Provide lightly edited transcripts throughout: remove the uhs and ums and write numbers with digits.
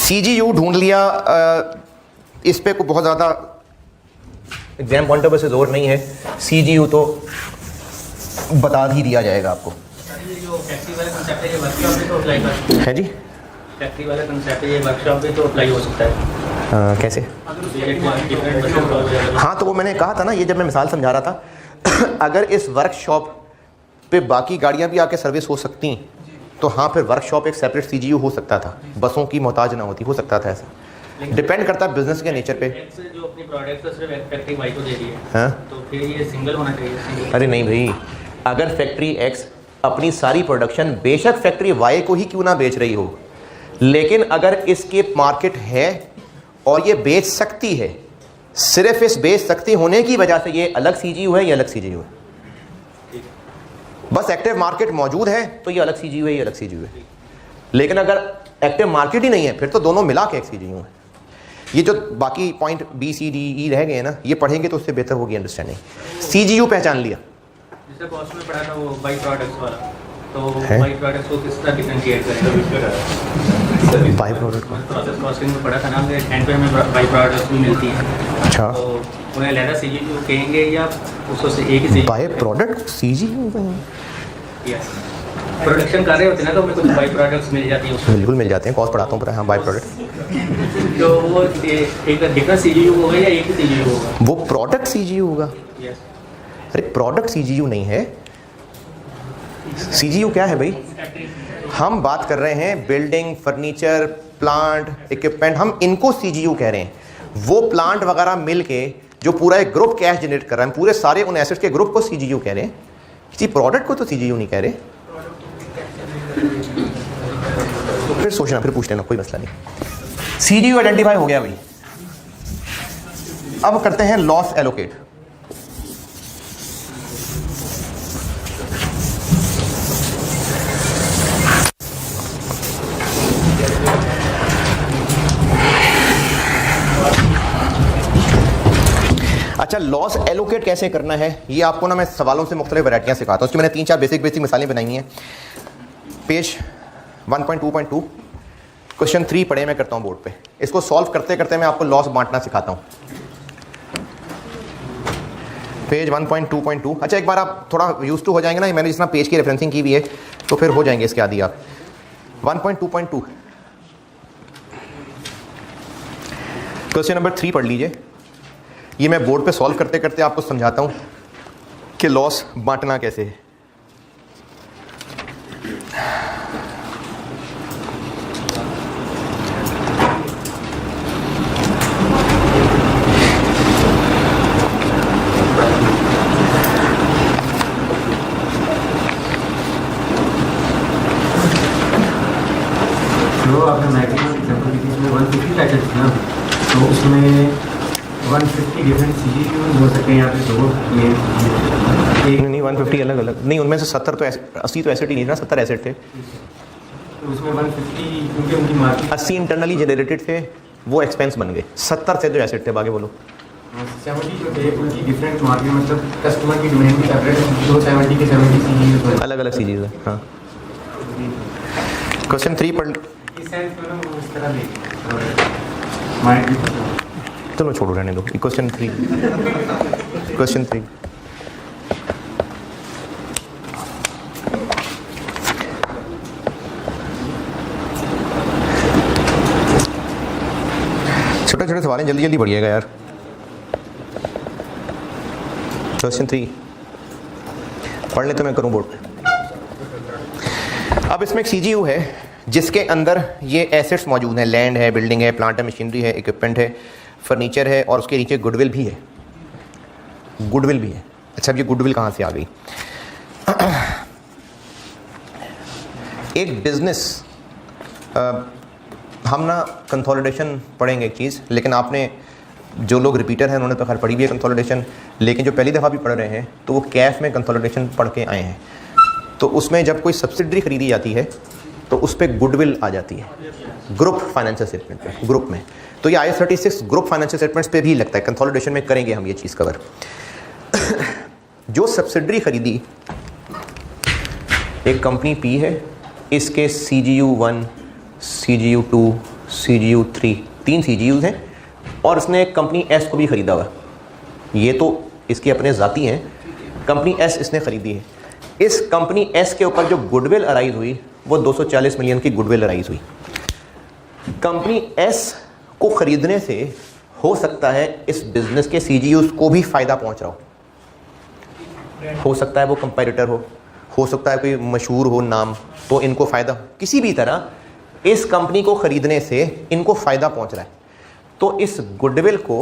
CGU ढूंढ लिया, इस पे कोई बहुत ज़्यादा एग्जाम पॉइंट ऑफ व्यू से जोर नहीं है। CGU तो बता ही दिया जाएगा आपको। जो फैक्ट्री वाला कंसेप्ट है ये वर्कशॉप पे तो अप्लाई कर है जी, फैक्ट्री वाला कंसेप्ट है ये वर्कशॉप पे तो अप्लाई हो सकता है। कैसे? डिफरेंट हाँ, तो वो मैंने कहा था ना, ये जब मैं मिसाल समझा रहा था अगर इस वर्कशॉप पे बाकी गाड़ियाँ भी आके सर्विस हो सकती तो हाँ, फिर वर्कशॉप एक सेपरेट CGU हो सकता था, बसों की मोहताज ना होती, हो सकता था ऐसा। डिपेंड करता है बिजनेस के नेचर पे। जो अपनी प्रोडक्ट को सिर्फ फैक्ट्री वाई को दे रही है, हाँ, तो फिर ये सिंगल होना चाहिए। अरे नहीं भाई, अगर फैक्ट्री X अपनी सारी प्रोडक्शन बेशक फैक्ट्री Y को ही क्यों ना बेच रही हो, लेकिन अगर इसके मार्केट है और ये बेच सकती है, सिर्फ इस बेच सकती होने की वजह से ये अलग CGU है, ये अलग CGU है। बस एक्टिव मार्केट मौजूद है तो ये अलग CGU है, ये अलग CGU है। लेकिन अगर एक्टिव मार्केट ही नहीं है फिर तो दोनों मिला के एक CGU है। ये जो बाकी point B, C, D, E रह गए ना, ये पढ़ेंगे तो उससे बेहतर होगी अंडरस्टैंडिंग। CGU पहचान लिया, जैसे कॉस्ट में पढ़ा था वो बाई प्रोडक्ट्स वाला, तो है? बाई प्रोडक्ट्स को किस तरह डिफरेंशिएट करें? बाई प्रोडक्ट को प्रोसेस कॉस्टिंग में पढ़ा था ना कि एंड पे हमें बाई प्रोडक्ट्स भी मिलती है। अच्छा, तो उन्हें अलग CGU कहेंगे या उसको से एक ही CGU? By product CGU yes, production कर रहे होते हैं ना, तो हमें कुछ बाई प्रोडक्ट्स मिल जाती है उसमें। बिल्कुल मिल जाते हैं, कॉस्ट पढ़ाता हूँ पर हाँ, बाई प्रोडक्ट। तो वो एक डिफरेंट CGU होगा या एक ही CGU होगा? वो प्रोडक्ट CGU होगा। यस, अरे प्रोडक्ट CGU नहीं है। CGU क्या है भाई? हम बात कर रहे हैं बिल्डिंग, फर्नीचर, प्लांट, इक्विपमेंट, हम इनको CGU कह रहे हैं। वो प्लांट वगैरह मिल के जो पूरा एक ग्रुप कैश जनरेट कर रहा है, पूरे सारे उन एसेट्स के ग्रुप को CGU कह रहे हैं, किसी प्रोडक्ट को तो CGU नहीं कह रहे। तो फिर सोचना, फिर पूछ लेना, कोई मसला नहीं। CGU आइडेंटिफाई हो गया भाई। अब करते हैं लॉस एलोकेट। अच्छा, लॉस एलोकेट कैसे करना है ये आपको ना मैं सवालों से मुख्तलिफ वैरायटियाँ सिखाता हूँ। उसकी मैंने 3-4 बेसिक मिसालें बनाई हैं। पेज 1.2.2 क्वेश्चन 3 पढ़े मैं करता हूँ बोर्ड पे। इसको सॉल्व करते करते मैं आपको लॉस बांटना सिखाता हूँ। पेज 1.2.2। अच्छा, एक बार आप थोड़ा यूज टू हो जाएंगे ना, मैंने जिस तरह पेज की रेफरेंसिंग की हुई है तो फिर हो जाएंगे इसके आदि आप। 1.2.2 क्वेश्चन नंबर 3 पढ़ लीजिए। ये मैं बोर्ड पे सॉल्व करते करते आपको समझाता हूँ कि लॉस बांटना कैसे है। जो आपने मैक्सिमम एग्जाम्पल दी थी इसमें 150 पैकेट्स ना, तो उसमें 150 डिफरेंट CGU हो सकते हैं यहाँ पे दो ये नहीं 150 अलग अलग नहीं, उनमें से 70 तो 80 तो एसेट ही नहीं था, 70 एसेट थे। तो उसमें 150 क्योंकि उनकी मार्केट 80 इंटरनली जनरेटेड थे, वो एक्सपेंस बन गए। 70 से जो एसेट थे, बाकी बोलो 70 जो थे उनकी डिफरेंट मार्केट, मतलब कस्टमर की डिमांड भी सेपरेट है, तो 70 के 70 CGU अलग अलग चीज़ है। हाँ, क्वेश्चन 3 पढ़। इस सेंस में ना वो इस तरह नहीं मार्केट। चलो छोड़ो, रहने दो। क्वेश्चन 3 छोटे छोटे सवाल हैं, जल्दी जल्दी पढ़िएगा यार। क्वेश्चन 3 पढ़ ले तो मैं करूं बोर्ड पे। अब इसमें एक CGU है जिसके अंदर ये एसेट्स मौजूद हैं, लैंड है, बिल्डिंग है, प्लांट है, मशीनरी है, इक्विपमेंट है, फर्नीचर है और उसके नीचे गुडविल भी है। गुडविल भी है। अच्छा, अब ये गुडविल कहाँ से आ गई? एक बिजनेस, हम ना कंसोलिडेशन पढ़ेंगे एक चीज़, लेकिन आपने जो लोग रिपीटर हैं उन्होंने तो खैर पढ़ी भी है कंसोलिडेशन, लेकिन जो पहली दफ़ा भी पढ़ रहे हैं तो वो कैफ में कंसोलिडेशन पढ़ के आए हैं। तो उसमें जब कोई सब्सिडरी खरीदी जाती है तो उस पर गुडविल आ जाती है, ग्रुप फाइनेंशियल स्टेटमेंट पे, ग्रुप में। तो ये IAS 36 ग्रुप फाइनेंशियल स्टेटमेंट्स पे भी लगता है। कंसोलिडेशन में करेंगे हम ये चीज़ कवर। जो सब्सिडरी खरीदी, एक कंपनी P है, इसके CGU 1, CGU 2, CGU 3, 3 CGUs हैं और उसने कंपनी S को भी ख़रीदा हुआ। ये तो इसके अपने ज़ाती हैं, कंपनी S इसने ख़रीदी है। इस कंपनी S के ऊपर जो गुडविल अराइज हुई वो 240 मिलियन की गुडविल अराइज हुई। कंपनी S को ख़रीदने से हो सकता है इस बिज़नेस के CGUs को भी फ़ायदा पहुंच रहा हो सकता है वो कंपेटिटर हो सकता है कोई मशहूर हो नाम, तो इनको फ़ायदा किसी भी तरह इस कंपनी को ख़रीदने से इनको फ़ायदा पहुंच रहा है। तो इस गुडविल को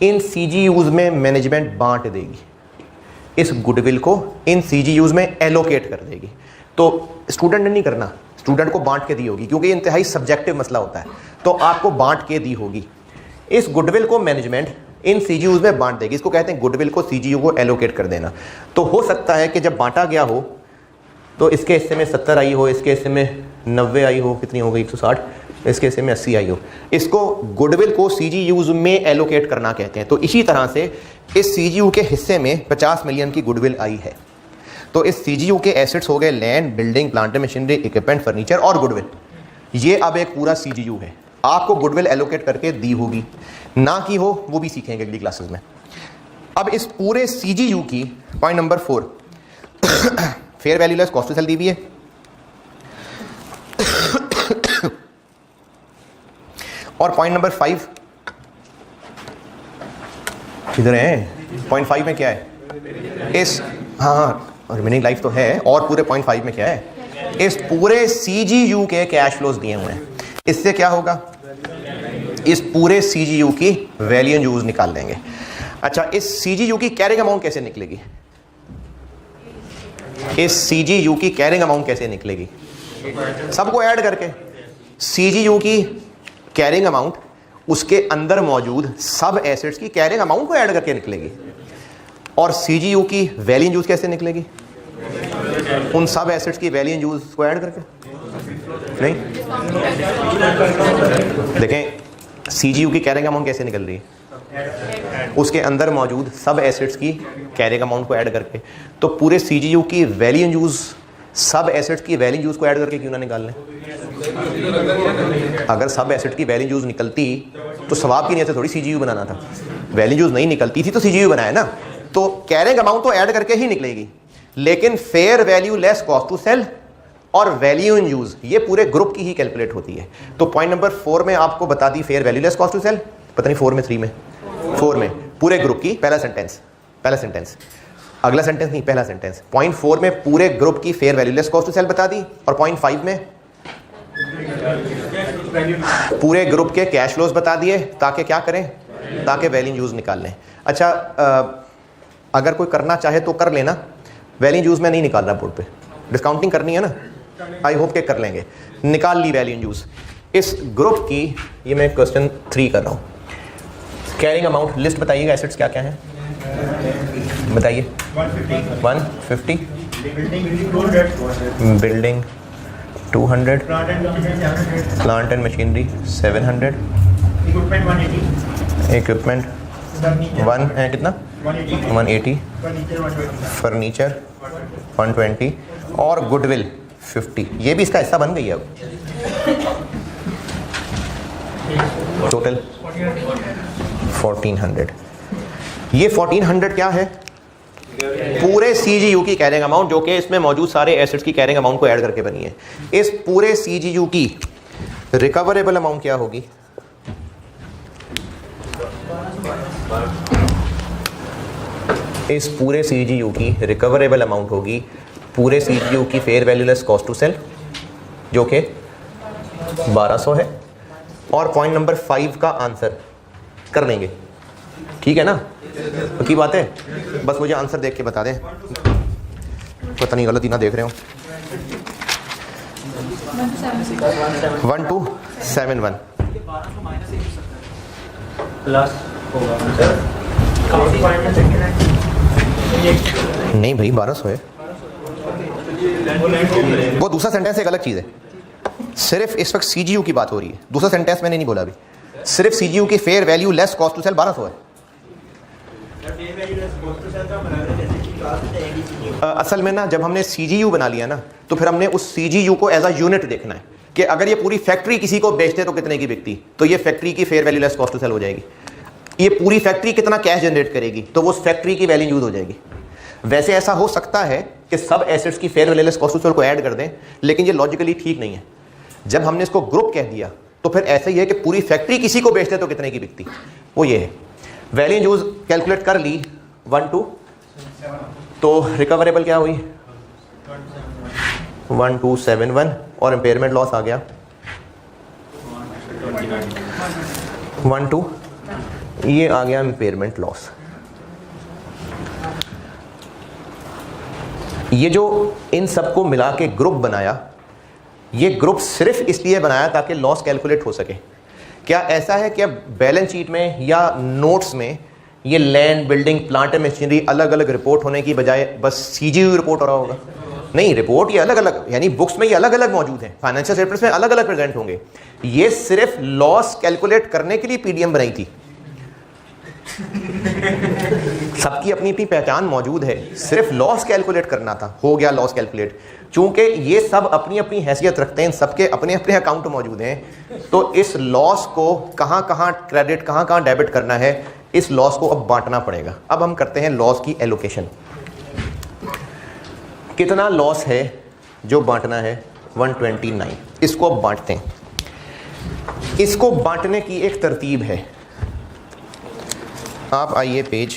इन CGUs में मैनेजमेंट बांट देगी, इस गुडविल को इन CGUs में एलोकेट कर देगी। तो स्टूडेंट ने नहीं करना, स्टूडेंट को बांट के दी होगी, क्योंकि ये इंतहाई सब्जेक्टिव मसला होता है, तो आपको बांट के दी होगी। इस गुडविल को मैनेजमेंट इन CGUs में बांट देगी। इसको कहते हैं गुडविल को CGU को एलोकेट कर देना। तो हो सकता है कि जब बांटा गया हो तो इसके हिस्से में 70 आई हो, इसके हिस्से में 90 आई हो, कितनी हो गई 160, इसके हिस्से में 80 आई हो। इसको गुडविल को CGUs में एलोकेट करना कहते हैं। तो इसी तरह से इस CGU के हिस्से में 50 मिलियन की गुडविल आई है। तो इस CGU के एसेट्स हो गए land, building, plant and machinery, equipment, furniture और गुडविल। ये अब एक पूरा CGU है। आपको गुडविल एलोकेट करके दी होगी, ना की हो वो भी सीखेंगे अगली क्लासेस में। अब इस पूरे CGU की point number 4 fair value less cost to sell दी हुई है। और पॉइंट नंबर 5 किधर है? पॉइंट 5 में क्या है? इस रिमेनिंग लाइफ तो है, और पूरे पॉइंट 5 में क्या है? इस पूरे CGU के कैश फ्लोज दिए हुए हैं। इससे क्या होगा? इस पूरे CGU की वैल्यू एंड यूज निकाल देंगे। अच्छा, इस CGU की कैरिंग अमाउंट कैसे निकलेगी? इस CGU की कैरिंग अमाउंट कैसे निकलेगी? सबको ऐड करके CGU की कैरिंग अमाउंट उसके अंदर मौजूद सब एसेट्स की कैरिंग अमाउंट को ऐड करके निकलेगी। और CGU की वैल्यू एंड यूज कैसे निकलेगी? उन सब एसेट्स की वैल्यू एंड यूज को ऐड करके नहीं। देखें CGU की कैरिंग अमाउंट कैसे निकल रही है? उसके अंदर मौजूद सब एसेट्स की कैरिंग अमाउंट को ऐड करके। तो पूरे CGU की वैल्यू एंड यूज सब एसेट्स की वैल्यू यूज को ऐड करके क्यों ना निकाल लें? अगर सब एसेट की वैल्यू यूज निकलती तो सवाब की नीयत से थोड़ी CGU बनाना था। वैल्यू यूज नहीं निकलती थी तो CGU बनाया ना। तो कैरिंग अमाउंट तो ऐड करके ही निकलेगी, लेकिन fair value less cost to sell और वैल्यू इन यूज ये पूरे ग्रुप की ही कैलकुलेट होती है। तो पॉइंट नंबर 4 में आपको बता दी fair value less cost to sell, पता नहीं 4 में 3 में 4 में पूरे ग्रुप की पहला सेंटेंस अगला सेंटेंस नहीं, पहला सेंटेंस। पॉइंट 4 में पूरे ग्रुप की fair value less cost to sell बता दी, और पॉइंट 5 में पूरे ग्रुप के कैश फ्लोज बता दिए, ताकि क्या करें? ताकि वैल्यू यूज निकाल लें। अच्छा, अगर कोई करना चाहे तो कर लेना, वैल्यू यूज में नहीं निकाल रहा बोर्ड पे, डिस्काउंटिंग करनी है ना, आई होप के कर लेंगे। निकाल ली वैल्यू यूज। इस ग्रुप की ये मैं क्वेश्चन 3 कर रहा हूँ। कैरिंग अमाउंट लिस्ट बताइएगा, एसेट्स क्या क्या हैं बताइए। 150, building 200, plant and machinery 700, equipment 180, furniture 120 और गुडविल 50। ये भी इसका हिस्सा बन गई है अब। टोटल 1400। ये 1400 क्या है? पूरे CGU की कैरिंग अमाउंट, जो कि इसमें मौजूद सारे एसेट्स की कैरिंग अमाउंट को ऐड करके बनी है। इस पूरे CGU की रिकवरेबल अमाउंट क्या होगी? इस पूरे CGU की रिकवरेबल अमाउंट होगी पूरे CGU की fair value less cost to sell, जो कि 1200 है। और पॉइंट नंबर 5 का आंसर कर लेंगे, ठीक है ना? तो की बात है, बस मुझे आंसर देख के बता दें, पता नहीं गलती ना देख रहे हो। 1271 नहीं भाई, 1200 है। वो दूसरा सेंटेंस एक अलग चीज़ है। सिर्फ इस वक्त CGU की बात हो रही है, दूसरा सेंटेंस मैंने नहीं बोला अभी। सिर्फ CGU की fair value less cost to sell 1200 है। असल में ना, जब हमने CGU बना लिया ना, तो फिर हमने उस CGU को एज अ यूनिट देखना है। कि अगर ये पूरी फैक्ट्री किसी को बेचते तो कितने की बिकती, तो ये फैक्ट्री की fair value less cost to sell हो जाएगी। ये पूरी फैक्ट्री कितना कैश जनरेट करेगी, तो वो उस फैक्ट्री की वैल्यू यूज हो जाएगी। वैसे ऐसा हो सकता है कि सब एसेट्स की fair value less cost to sell को ऐड कर दें, लेकिन ये लॉजिकली ठीक नहीं है। जब हमने इसको ग्रुप कह दिया तो फिर ऐसा ही है कि पूरी फैक्ट्री किसी को बेचते तो कितने की बिकती, वो ये है। वैल्यू यूज कैलकुलेट कर ली 1 2, तो रिकवरेबल क्या हुई 1271 और इम्पेयरमेंट लॉस आ गया 12, ये आ गया इम्पेयरमेंट लॉस। ये जो इन सबको मिला के ग्रुप बनाया, ये ग्रुप सिर्फ इसलिए बनाया ताकि लॉस कैलकुलेट हो सके। क्या ऐसा है कि बैलेंस शीट में या नोट्स में ये land, building, plant and machinery अलग अलग रिपोर्ट होने की बजाय बस सीजीयू रिपोर्ट हो रहा होगा? नहीं, रिपोर्ट ये अलग अलग, यानी बुक्स में ये अलग अलग मौजूद हैं, फाइनेंशियल स्टेटमेंट्स में अलग अलग प्रेजेंट होंगे। ये सिर्फ लॉस कैलकुलेट करने के लिए पीडीएम बनाई थी। सबकी अपनी अपनी पहचान मौजूद है, सिर्फ लॉस कैलकुलेट करना था, हो गया लॉस कैलकुलेट। चूंकि ये सब अपनी अपनी हैसियत रखते हैं, सबके अपने अपने अकाउंट मौजूद हैं, तो इस लॉस को कहाँ कहाँ क्रेडिट, कहाँ कहाँ डेबिट करना है, इस लॉस को अब बांटना पड़ेगा। अब हम करते हैं लॉस की एलोकेशन। कितना लॉस है जो बांटना है 129, इसको अब बांटते हैं। इसको बांटने की एक तरतीब है। आप आइए पेज,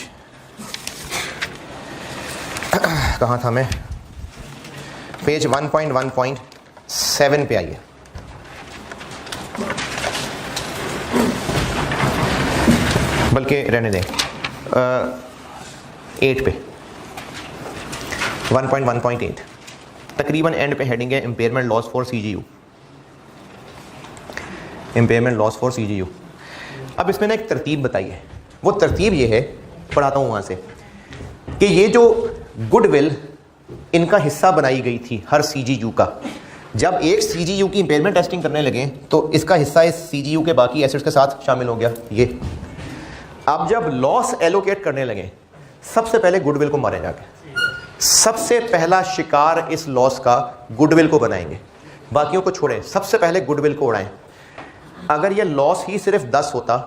कहाँ था मैं, पेज 1.1.7 पे आइए। बल्कि रहने दें 8 पे, 1.1.8 तकरीबन एंड पे हेडिंग है impairment loss for CGU. Impairment loss for CGU. अब इसमें ना एक तरतीब बताई है, वो तरतीब ये है, पढ़ाता हूँ वहाँ से, कि ये जो गुडविल इनका हिस्सा बनाई गई थी हर सीजीयू का, जब एक सीजीयू की इम्पेयरमेंट टेस्टिंग करने लगे तो इसका हिस्सा इस सीजीयू के बाकी एसेट्स के साथ शामिल हो गया। ये अब जब लॉस एलोकेट करने लगे, सबसे पहले गुडविल को मारे जाके, सबसे पहला शिकार इस लॉस का गुडविल को बनाएंगे, बाकियों को छोड़ें, सबसे पहले गुडविल को उड़ाएं। अगर ये लॉस ही सिर्फ 10 होता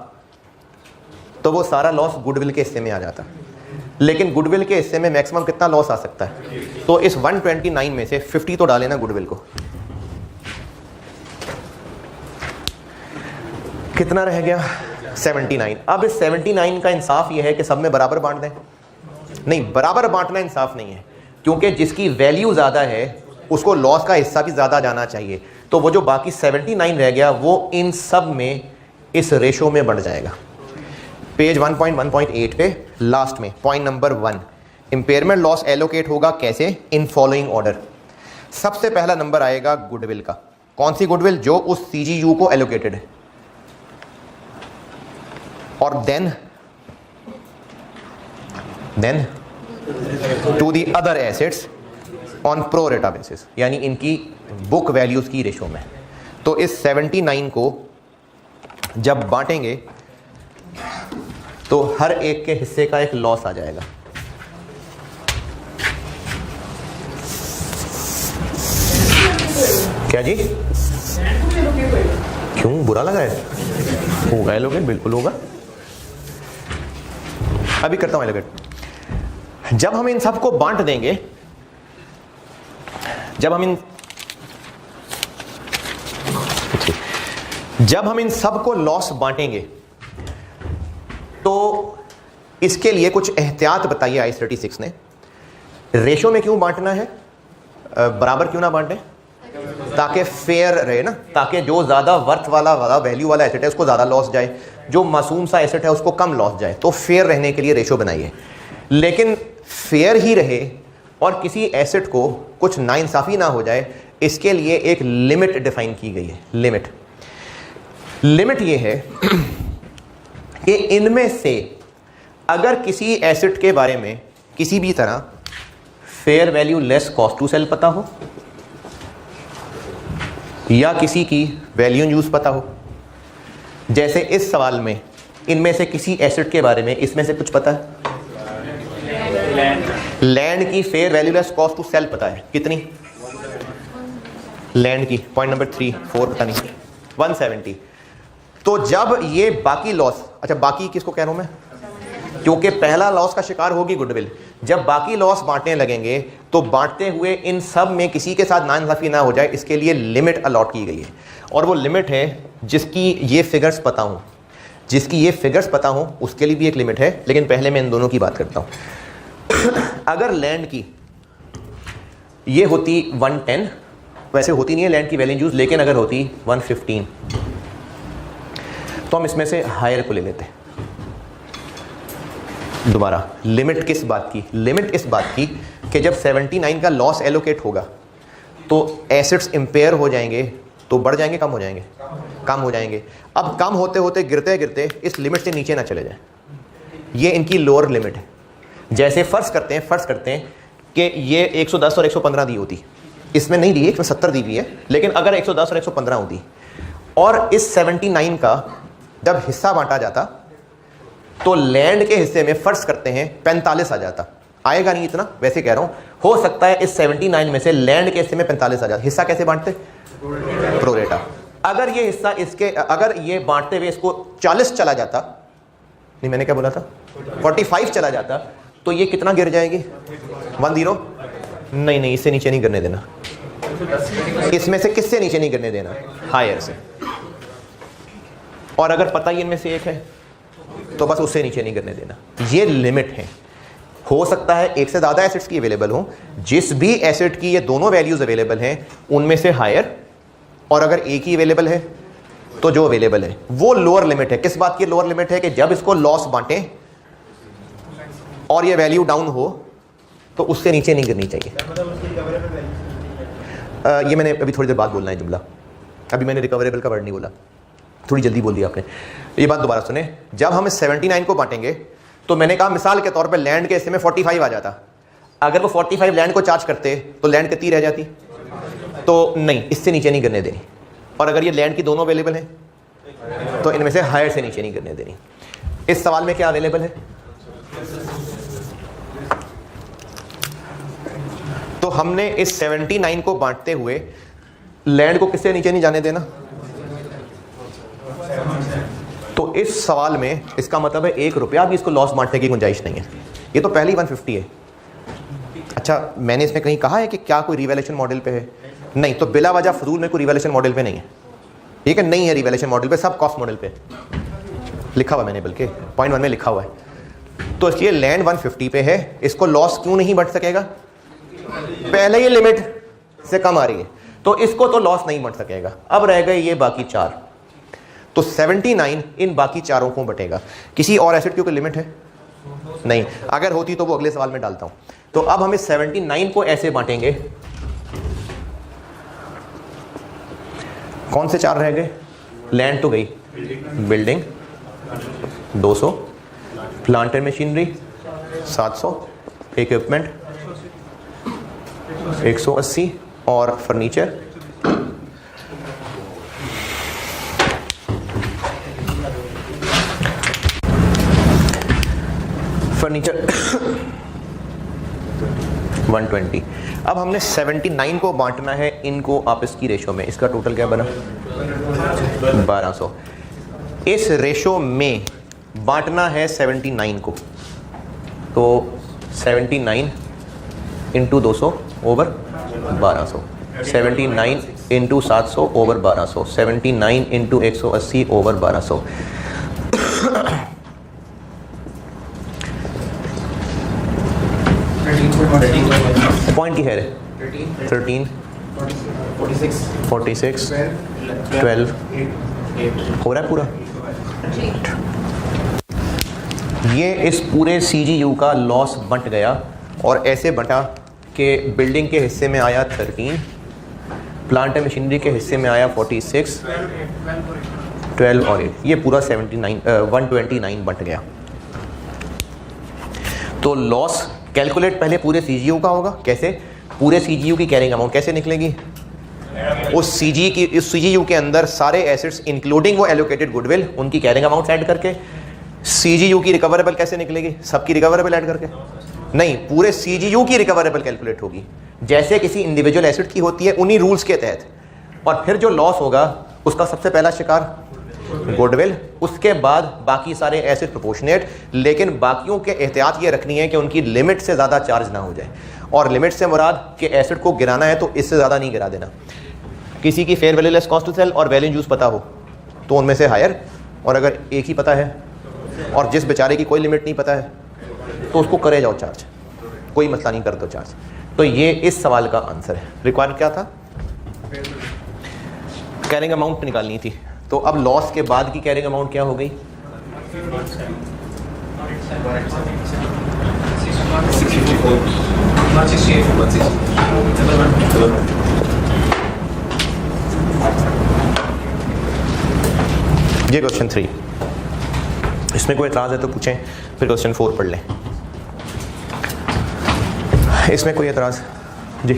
तो वो सारा लॉस गुडविल के हिस्से में आ जाता, लेकिन गुडविल के हिस्से में मैक्सिमम कितना लॉस आ सकता है, तो इस 129 में से 50 तो डालें ना गुडविल को। कितना रह गया 79। अब इस 79 का इंसाफ ये है कि सब में बराबर बांट दें? नहीं, बराबर बांटना इंसाफ नहीं है, क्योंकि जिसकी वैल्यू ज़्यादा है उसको लॉस का हिस्सा भी ज़्यादा जाना चाहिए। तो वो जो बाकी 79 रह गया वो इन सब में इस रेशो में बढ़ जाएगा। पेज 1.1.8 पे लास्ट में point number 1, impairment loss allocate होगा कैसे, इन फॉलोइंग ऑर्डर। सबसे पहला नंबर आएगा गुडविल का। कौन सी गुडविल? जो उस सीजीयू को एलोकेटेड है। और then to the other assets on pro rata basis, यानी इनकी बुक वैल्यूज की रेशो में। तो इस 79 को जब बांटेंगे तो हर एक के हिस्से का एक लॉस आ जाएगा। क्या जी, क्यों बुरा लगा है? होगा एलोकेट, बिल्कुल होगा। अभी करता हूं एलोकेट। जब हम इन सबको बांट देंगे, जब हम इन सबको लॉस बांटेंगे तो इसके लिए कुछ एहतियात बताइए IS 36 ने। रेशो में क्यों बांटना है, बराबर क्यों ना बांटें? ताकि फेयर रहे ना, ताकि जो ज़्यादा वर्थ वाला वैल्यू वाला एसेट है उसको ज़्यादा लॉस जाए, जो मासूम सा एसेट है उसको कम लॉस जाए। तो फेयर रहने के लिए रेशो बनाइए, लेकिन फेयर ही रहे और किसी एसेट को कुछ नाइंसाफ़ी ना हो जाए, इसके लिए एक लिमिट डिफाइन की गई है। लिमिट ये है कि इनमें से अगर किसी एसेट के बारे में किसी भी तरह fair value less cost to sell पता हो या किसी की वैल्यू यूज पता हो, जैसे इस सवाल में इनमें से किसी एसेट के बारे में इसमें से कुछ पता है, लैंड की fair value less cost to sell पता है, कितनी? लैंड की, पॉइंट नंबर 3 4 पता नहीं 170। तो जब ये बाकी लॉस, अच्छा बाकी किसको कह रहा हूं मैं, क्योंकि पहला लॉस का शिकार होगी गुडविल। जब बाकी लॉस बांटने लगेंगे तो बांटते हुए इन सब में किसी के साथ नाइंसाफी ना हो जाए, इसके लिए लिमिट अलॉट की गई है। और वो लिमिट है जिसकी ये फिगर्स पता हूं, जिसकी ये फिगर्स पता हूं उसके लिए भी एक लिमिट है। लेकिन पहले मैं इन दोनों की बात करता हूं। अगर लैंड की ये होती 110, वैसे होती नहीं है लैंड की वैल्यूज, लेकिन अगर होती 115 तो हम इसमें से हायर को ले लेते। दोबारा लिमिट किस बात की, लिमिट इस बात की कि जब 79 का लॉस एलोकेट होगा तो एसेट्स इंपेयर हो जाएंगे, तो बढ़ जाएंगे कम हो जाएंगे, कम हो जाएंगे। अब कम होते होते गिरते गिरते इस लिमिट से नीचे ना चले जाएं, ये इनकी लोअर लिमिट है। जैसे फर्ज करते हैं कि ये 110 और 115 दी होती, इसमें नहीं दी है, इसमें 70 दी हुई है, लेकिन अगर 110 और 115 होती और इस 79 का जब हिस्सा बांटा जाता तो लैंड के हिस्से में फर्ज करते हैं 45 आ जाता। आएगा नहीं इतना, वैसे कह रहा हूं, हो सकता है इस 79 में से लैंड के हिस्से में 45 आ जाता। हिस्सा कैसे बांटते, प्रोरेटा। अगर ये हिस्सा इसके, अगर ये बांटते हुए इसको 40 चला जाता, नहीं मैंने क्या बोला था 45 चला जाता, तो ये कितना गिर जाएगी 10, नहीं इससे नीचे नहीं गिरने देना। इसमें से किससे नीचे नहीं गिरने देना, हायर से। और अगर पता ही इनमें से एक है तो बस उससे नीचे नहीं गिरने देना। ये लिमिट है। हो सकता है एक से ज़्यादा एसेट्स की अवेलेबल हो, जिस भी एसेट की ये दोनों वैल्यूज अवेलेबल हैं उनमें से हायर, और अगर एक ही अवेलेबल है तो जो अवेलेबल है वो लोअर लिमिट है। किस बात की लोअर लिमिट है कि जब इसको लॉस बांटें और ये वैल्यू डाउन हो तो उससे नीचे नहीं गिरनी चाहिए। ये मैंने अभी थोड़ी देर बाद बोलना है जुमला, अभी मैंने रिकवरेबल का वर्ड नहीं बोला, थोड़ी जल्दी बोल दिया आपने। ये बात दोबारा सुने, जब हम 79 को बांटेंगे तो मैंने कहा मिसाल के तौर पे लैंड के हिस्से में 45 आ जाता। अगर वो 45 लैंड को चार्ज करते तो लैंड कितनी रह जाती, तो नहीं, इससे नीचे नहीं गिरने देनी। और अगर ये लैंड की दोनों अवेलेबल है तो इनमें से हायर से नीचे नहीं गिरने देनी। इस सवाल में क्या अवेलेबल है, तो हमने इस 79 को बांटते हुए लैंड को किससे नीचे नहीं जाने देना। तो इस सवाल में इसका मतलब है 1 रुपया भी इसको लॉस बांटने की गुंजाइश नहीं है। ये तो पहले ही 150 है। अच्छा, मैंने इसमें कहीं कहा है कि क्या कोई रिवैल्यूएशन मॉडल पे है, नहीं। तो बिला वजह फजूल में कोई रिवैल्यूएशन मॉडल पे नहीं है, ठीक है, नहीं है रिवैल्यूएशन मॉडल पे, सब कॉस्ट मॉडल पे लिखा हुआ मैंने, बल्कि पॉइंट 1 में लिखा हुआ है। तो इसलिए लैंड 150 पे है, इसको लॉस क्यों नहीं बढ़ सकेगा, पहले ही लिमिट से कम आ रही है, तो इसको तो लॉस नहीं बढ़ सकेगा। अब रह गए ये बाकी 4, तो 79 इन बाकी चारों को बटेगा। किसी और एसेट की कोई लिमिट है नहीं, अगर होती तो वो अगले सवाल में डालता हूं। तो अब हम इस 79 को ऐसे बांटेंगे, कौन से 4 रह गए, लैंड तो गई, building 200, plant and machinery 700, equipment 180 और फर्नीचर फर्नीचर 120। अब हमने 79 को बांटना है इनको आपस की रेशो में, इसका टोटल क्या बना 1200। इस रेशो में बांटना है 79 को, तो 79 into 200 over 1200, 79 into 700 over 1200, 79 into 180 over 1200। Point की है 13 46 12 हो रहा है पूरा। ये इस पूरे CGU का लॉस बंट गया और ऐसे बंटा कि बिल्डिंग के हिस्से में आया 13, प्लांट एंड मशीनरी के हिस्से में आया 46, 12 और 8, ये पूरा 129 बंट गया। तो लॉस कैलकुलेट पहले पूरे CGU का होगा। कैसे, पूरे CGU की कैरिंग अमाउंट कैसे निकलेगी, उस CGU के अंदर सारे एसेट्स इंक्लूडिंग वो एलोकेटेड गुडविल, उनकी कैरिंग अमाउंट ऐड करके। CGU की रिकवरेबल कैसे निकलेगी, सबकी रिकवरेबल ऐड करके नहीं, पूरे CGU की रिकवरेबल कैलकुलेट होगी जैसे किसी इंडिविजुअल एसेट की होती है, उन्हीं रूल्स के तहत। और फिर जो लॉस होगा उसका सबसे पहला शिकार गुडविल, उसके बाद बाकी सारे एसेट प्रोपोर्शनेट, लेकिन बाकियों के एहतियात ये रखनी है कि उनकी लिमिट से ज़्यादा चार्ज ना हो जाए। और लिमिट से मुराद कि एसेट को गिराना है तो इससे ज़्यादा नहीं गिरा देना। किसी की fair value less cost to sell और वैल्यू यूज पता हो तो उनमें से हायर, और अगर एक ही पता है और जिस बेचारे की कोई लिमिट नहीं पता है तो उसको करे जाओ चार्ज, कोई मसला नहीं, कर दो चार्ज। तो ये इस सवाल का आंसर है। रिक्वायर्ड क्या था? कैरिंग अमाउंट निकालनी थी। तो अब लॉस के बाद की कैरिंग अमाउंट क्या हो गई? ये क्वेश्चन 3, इसमें कोई एतराज़ है तो पूछें, फिर क्वेश्चन 4 पढ़ लें। इसमें कोई एतराज़? जी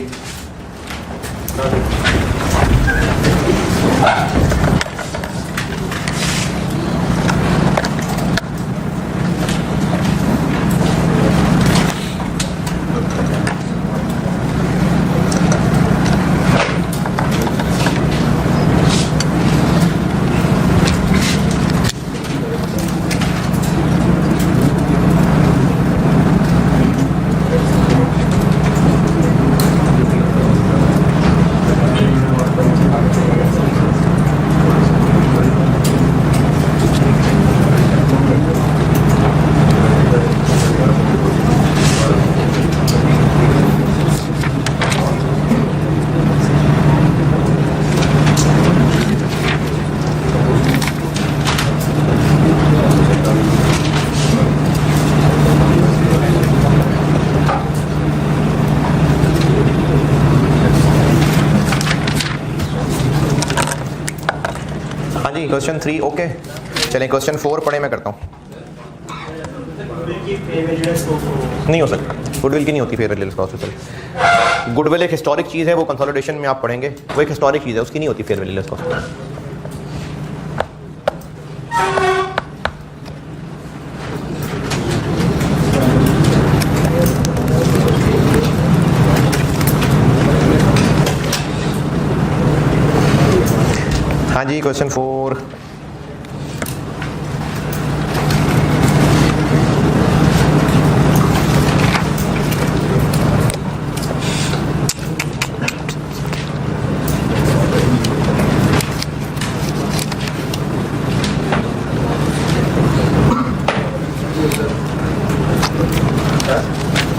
क्वेश्चन 3 ओके। चलें क्वेश्चन 4 पढ़े, मैं करता हूँ। नहीं हो सकता, गुडविल की नहीं होती fair value less cost to sell. Goodwill एक हिस्टोरिक चीज़ है, वो कंसोलिडेशन में आप पढ़ेंगे, वो एक हिस्टोरिक चीज़ है, उसकी नहीं होती फेयर वैल्यू लेस कॉस्ट। हाँ जी, क्वेश्चन 4।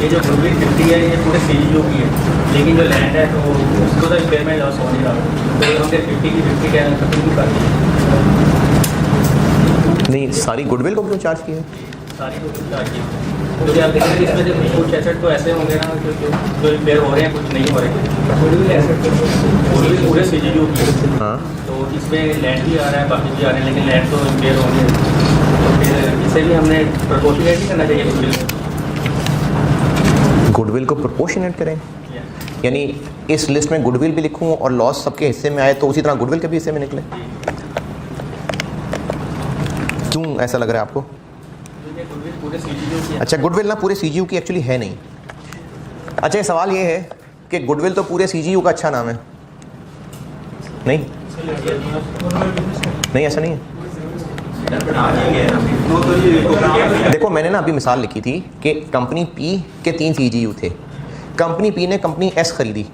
ये जो गुडविल 50 है ये पूरे सीजीयू की है, लेकिन जो लैंड है तो उसको तो इम्पेयरमेंट लॉस हो नहीं रहा, तो ये हमने 50 की 50 क्या खत्म नहीं कर दी। नहीं, सारी गुडविल को क्यों चार्ज किया है? सारी गुडविल चार्ज की, क्योंकि आप देखेंगे इसमें जो कुछ एसेट तो ऐसे होंगे ना जो इम्पेयर हो रहे हैं, कुछ नहीं हो रहे हैं। गुडविल एसेट गुडविल पूरे सीजीयू की है। हाँ, तो इसमें लैंड भी आ रहा है, बाकी भी आ रहे हैं, लेकिन लैंड तो इम्पेयर होंगे, तो फिर इसे भी हमने प्रोपोर्शनेट ही करना चाहिए गुडविल को। गुडविल को प्रोपोर्शनेट करें, यानी इस लिस्ट में गुडविल भी लिखूं और लॉस सबके हिस्से में आए तो उसी तरह गुडविल के भी हिस्से में निकले। क्यों ऐसा लग रहा है आपको? अच्छा, गुडविल ना पूरे सीजीयू की एक्चुअली है नहीं। अच्छा, ये सवाल ये है कि गुडविल तो पूरे सीजीयू का अच्छा नाम है। नहीं नहीं, ऐसा नहीं है। देखो, मैंने ना अभी मिसाल लिखी थी कि कंपनी पी के 3 सीजीयू थे, कंपनी पी ने कंपनी एस खरीदी,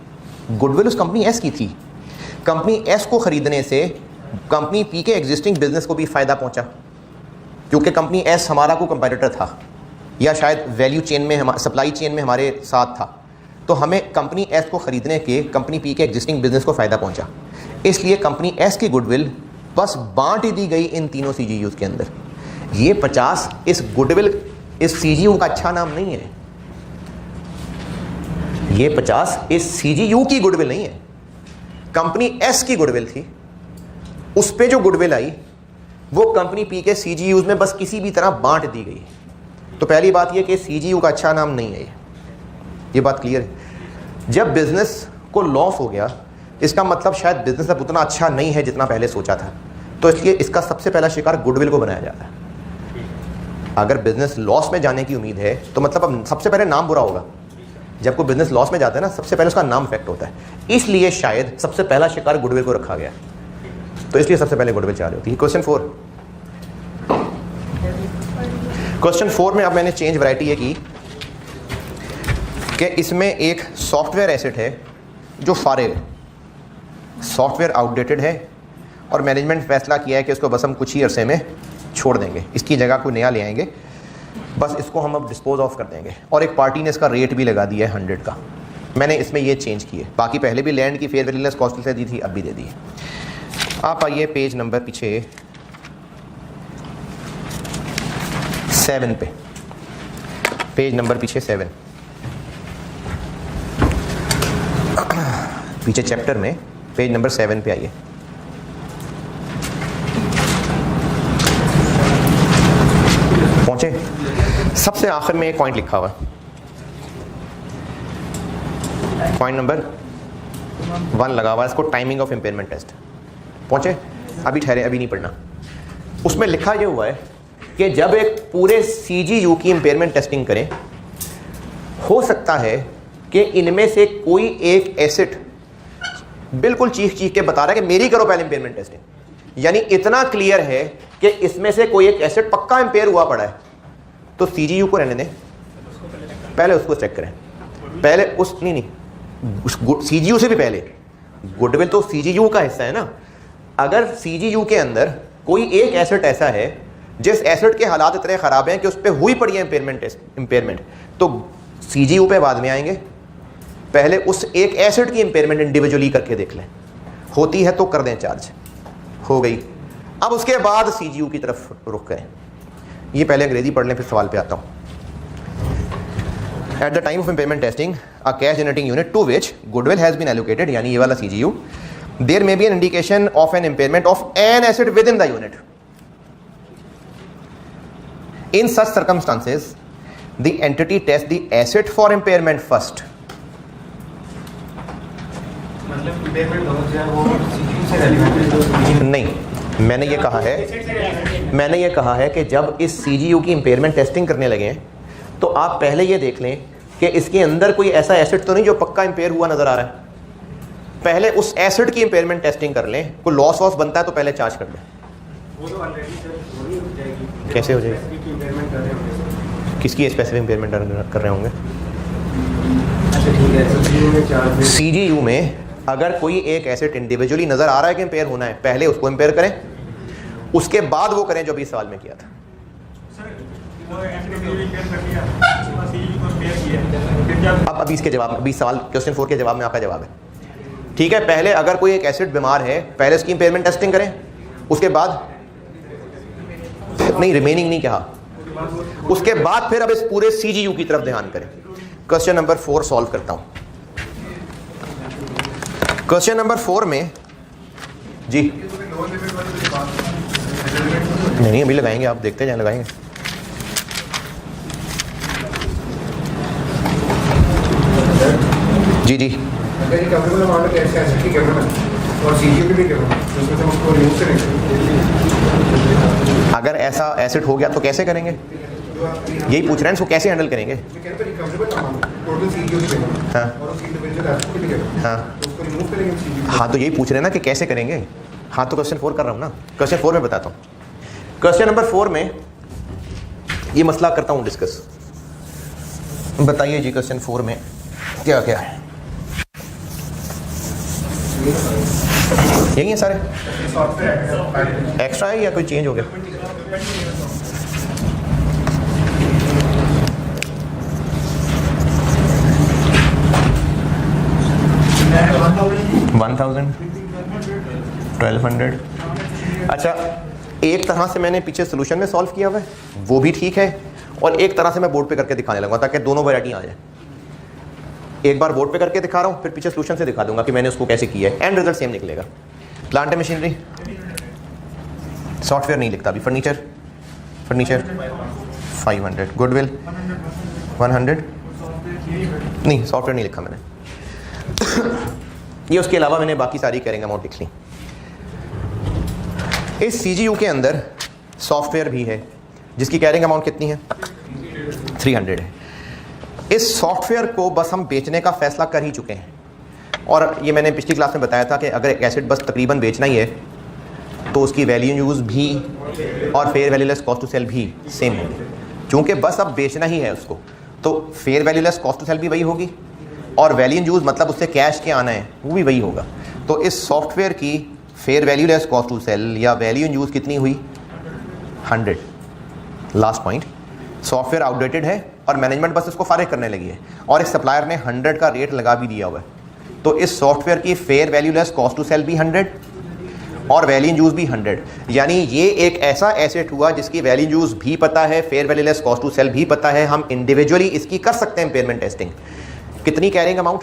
गुडविल उस कंपनी एस की थी। कंपनी एस को खरीदने से कंपनी पी के एग्जिस्टिंग बिजनेस को भी फ़ायदा पहुंचा, क्योंकि कंपनी एस हमारा को कंपेटिटर था, या शायद वैल्यू चेन में, सप्लाई चेन में हमारे साथ था। तो हमें कंपनी एस को ख़रीदने के कंपनी पी के एग्जिस्टिंग बिजनेस को फ़ायदा पहुंचा, इसलिए कंपनी एस की गुडविल बस बांट ही दी गई इन तीनों सीजीयूज के अंदर। ये 50 इस गुडविल, इस सीजीयू का अच्छा नाम नहीं है। ये 50 इस सीजीयू की गुडविल नहीं है, कंपनी एस की गुडविल थी। उस पे जो गुडविल आई वो कंपनी पी के सीजीयूज में बस किसी भी तरह बांट दी गई। तो पहली बात ये कि सीजीयू का अच्छा नाम नहीं है, ये बात क्लियर है। जब बिजनेस को लॉस हो गया, इसका मतलब शायद बिजनेस अब उतना अच्छा नहीं है जितना पहले सोचा था, तो इसलिए इसका सबसे पहला शिकार गुडविल को बनाया जाता है। अगर बिजनेस लॉस में जाने की उम्मीद है तो मतलब अब सबसे पहले नाम बुरा होगा, जब कोई बिजनेस लॉस में जाता है ना, सबसे पहले उसका नाम इफेक्ट होता है, इसलिए शायद सबसे पहला शिकार गुडविल को रखा गया, तो इसलिए सबसे पहले गुडविल चार्ज होती है। क्वेश्चन 4 में अब मैंने चेंज वैरायटी ये की कि इसमें एक सॉफ्टवेयर एसेट है जो फारिग है, सॉफ्टवेयर आउटडेटेड है और मैनेजमेंट फैसला किया है कि उसको बस हम कुछ ही अरसे में छोड़ देंगे, इसकी जगह कोई नया ले आएंगे, बस इसको हम अब डिस्पोज ऑफ कर देंगे। और एक पार्टी ने इसका रेट भी लगा दिया है 100 का। मैंने इसमें ये चेंज किए, बाकी पहले भी लैंड की फेयर वैल्यूलेस कॉस्ट से दी थी, अब भी दे दी है। आप आइए पेज नंबर पीछे 7 पे, पेज नंबर पीछे 7, पीछे चैप्टर में पेज नंबर 7 पे आइए। पहुंचे? सबसे आखिर में एक पॉइंट लिखा हुआ है, पॉइंट नंबर 1 लगा हुआ है, इसको टाइमिंग ऑफ इम्पेयरमेंट टेस्ट। पहुंचे? अभी ठहरे, अभी नहीं पढ़ना। उसमें लिखा ये हुआ है कि जब एक पूरे CGU की इम्पेयरमेंट टेस्टिंग करें, हो सकता है कि इनमें से कोई एक एसेट बिल्कुल चीख के बता रहा है कि मेरी करो पहले इम्पेयरमेंट टेस्टिंग, यानी इतना क्लियर है कि इसमें से कोई एक एसेट पक्का इम्पेयर हुआ पड़ा है, तो CGU को रहने दें, पहले उसको चेक करें, पहले उस नहीं उस CGU से भी पहले। गुडविल तो CGU का हिस्सा है ना। अगर CGU के अंदर कोई एक एसेट ऐसा है जिस एसेट के हालात इतने ख़राब हैं कि उस पर हुई पड़ी है इम्पेयरमेंट, तो CGU पे बाद में आएंगे, पहले उस एक एसेट की इम्पेयरमेंट इंडिविजुअली करके देख लें, होती है तो कर दें चार्ज, हो गई, अब उसके बाद CGU की तरफ रुख करें। ये पहले अंग्रेजी पढ़ लें, फिर सवाल पे आता हूँ। At the time of impairment testing a cash generating unit to which goodwill has been allocated, यानी ये वाला CGU, there may be an indication of an impairment of an asset within the unit. In such circumstances, the entity tests the asset for impairment first. मतलब impairment हो जाए वो CGU से relevant है? नहीं, मैंने ये कहा है कि जब इस CGU की इम्पेयरमेंट टेस्टिंग करने लगे हैं, तो आप पहले ये देख लें कि इसके अंदर कोई ऐसा एसेट तो नहीं जो पक्का इम्पेयर हुआ नजर आ रहा है। पहले उस एसेट की इम्पेयरमेंट टेस्टिंग कर लें, कोई लॉस वॉस बनता है तो पहले चार्ज कर लें। वो तो ऑलरेडी सर हो जाएगी। कैसे हो जाएगी? इम्पेयरमेंट कर रहे होंगे। किसकी स्पेसिफिक इम्पेयरमेंट कर रहे होंगे? अच्छा ठीक है, CGU में अगर कोई एक एसेट इंडिविजुअली नजर आ रहा है कि इम्पेयर होना है, पहले उसको इम्पेयर करें, उसके बाद वो करें जो 20 साल में किया था। अब अभी इसके जवाब, 20 सवाल क्वेश्चन 4 के जवाब में आपका जवाब है, ठीक है। पहले अगर कोई एक एसेट बीमार है, पहले उसकी इम्पेयरमेंट टेस्टिंग करें, उसके बाद नहीं, रिमेनिंग नहीं कहा, उसके बाद फिर अब इस पूरे CGU की तरफ ध्यान करें। क्वेश्चन नंबर 4 सॉल्व करता हूं। क्वेश्चन नंबर 4 में जी नहीं अभी लगाएंगे, आप देखते जाए, लगाएंगे। जी जी अगर ये कवरेबल अमाउंट है कैसे एसेट की कवरेबल और CGU की भी कवरेबल, तो उसमें से उसको रिमूव करेंगे। अगर ऐसा एसेट हो गया तो कैसे करेंगे, यही पूछ रहे हैं, इसको कैसे हैंडल करेंगे? हाँ तो यही पूछ रहे हैं ना कि कैसे करेंगे। हाँ तो क्वेश्चन 4 कर रहा हूँ ना, क्वेश्चन 4 में बताता हूँ। क्वेश्चन नंबर 4 में ये मसला करता हूँ डिस्कस। बताइए जी, क्वेश्चन 4 में क्या क्या है? यही है सारे, एक्स्ट्रा है या कोई चेंज हो गया? $1,000, $1,200। अच्छा, एक तरह से मैंने पीछे सोल्यूशन में सॉल्व किया हुआ है, वो भी ठीक है, और एक तरह से मैं बोर्ड पे करके दिखाने लगा ताकि दोनों वैरायटी आ जाए। एक बार बोर्ड पे करके दिखा रहा हूँ, फिर पीछे सोल्यूशन से दिखा दूंगा कि मैंने उसको कैसे किया है, एंड रिजल्ट सेम निकलेगा। प्लांट एंड मशीनरी, सॉफ्टवेयर नहीं लिखता अभी। फर्नीचर 500, गुडविल 100, नहीं सॉफ्टवेयर नहीं लिखा मैंने। ये उसके अलावा मैंने बाकी सारी कैरिंग अमाउंट लिख ली। इस CGU के अंदर सॉफ्टवेयर भी है जिसकी कैरिंग अमाउंट कितनी है? 300 है। इस सॉफ्टवेयर को बस हम बेचने का फैसला कर ही चुके हैं। और ये मैंने पिछली क्लास में बताया था कि अगर एक एसेट बस तकरीबन बेचना ही है तो उसकी वैल्यू यूज़ भी और fair value less cost to sell भी सेम होगी। चूँकि बस अब बेचना ही है उसको, तो fair value less cost to sell भी वही होगी और वैल्यू यूज़ मतलब उससे कैश के आना है वो भी वही होगा। तो इस सॉफ्टवेयर की fair value less cost to sell या वैल्यू यूज़ कितनी हुई? 100। लास्ट पॉइंट, सॉफ्टवेयर आउटडेटेड है और मैनेजमेंट बस इसको फारिग करने लगी है और इस सप्लायर ने 100 का रेट लगा भी दिया हुआ है। तो इस सॉफ्टवेयर की fair value less cost to sell भी 100 और वैल्यू यूज़ भी 100। यानी ये एक ऐसा एसेट हुआ जिसकी वैल्यू यूज़ भी पता है, fair value less cost to sell भी पता है। हम इंडिविजुअली इसकी कर सकते हैं इम्पेयरमेंट टेस्टिंग। कितनी कैरिंग अमाउंट?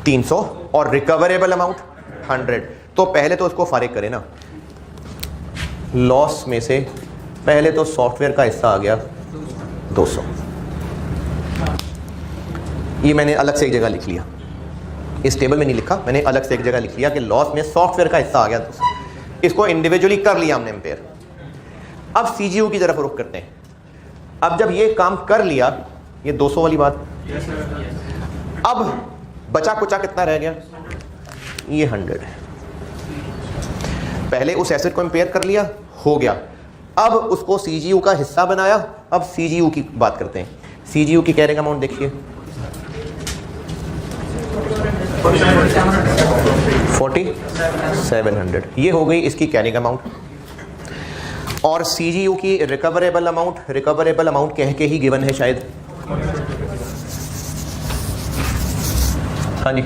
300 और रिकवरेबल अमाउंट 100। तो पहले तो उसको फारिग करें ना, लॉस में से पहले तो सॉफ्टवेयर का हिस्सा आ गया 200। ये मैंने अलग से एक जगह लिख लिया, इस टेबल में नहीं लिखा, मैंने अलग से एक जगह लिख लिया कि लॉस में सॉफ्टवेयर का हिस्सा आ गया 200। इसको इंडिविजुअली कर लिया हमने इम्पेयर। अब सीजीयू की तरफ रुख करते हैं। अब जब ये काम कर लिया, ये 200 वाली बात, अब बचा कुचा कितना रह गया? ये 100 है। पहले उस एसेट को इम्पेयर कर लिया, हो गया। अब उसको सीजीयू का हिस्सा बनाया। अब सीजीयू की बात करते हैं। सीजीयू की कैरिंग अमाउंट देखिए 4700, ये हो गई इसकी कैरिंग अमाउंट। और सीजीयू की रिकवरेबल अमाउंट कह के ही गिवन है शायद, हाँ जी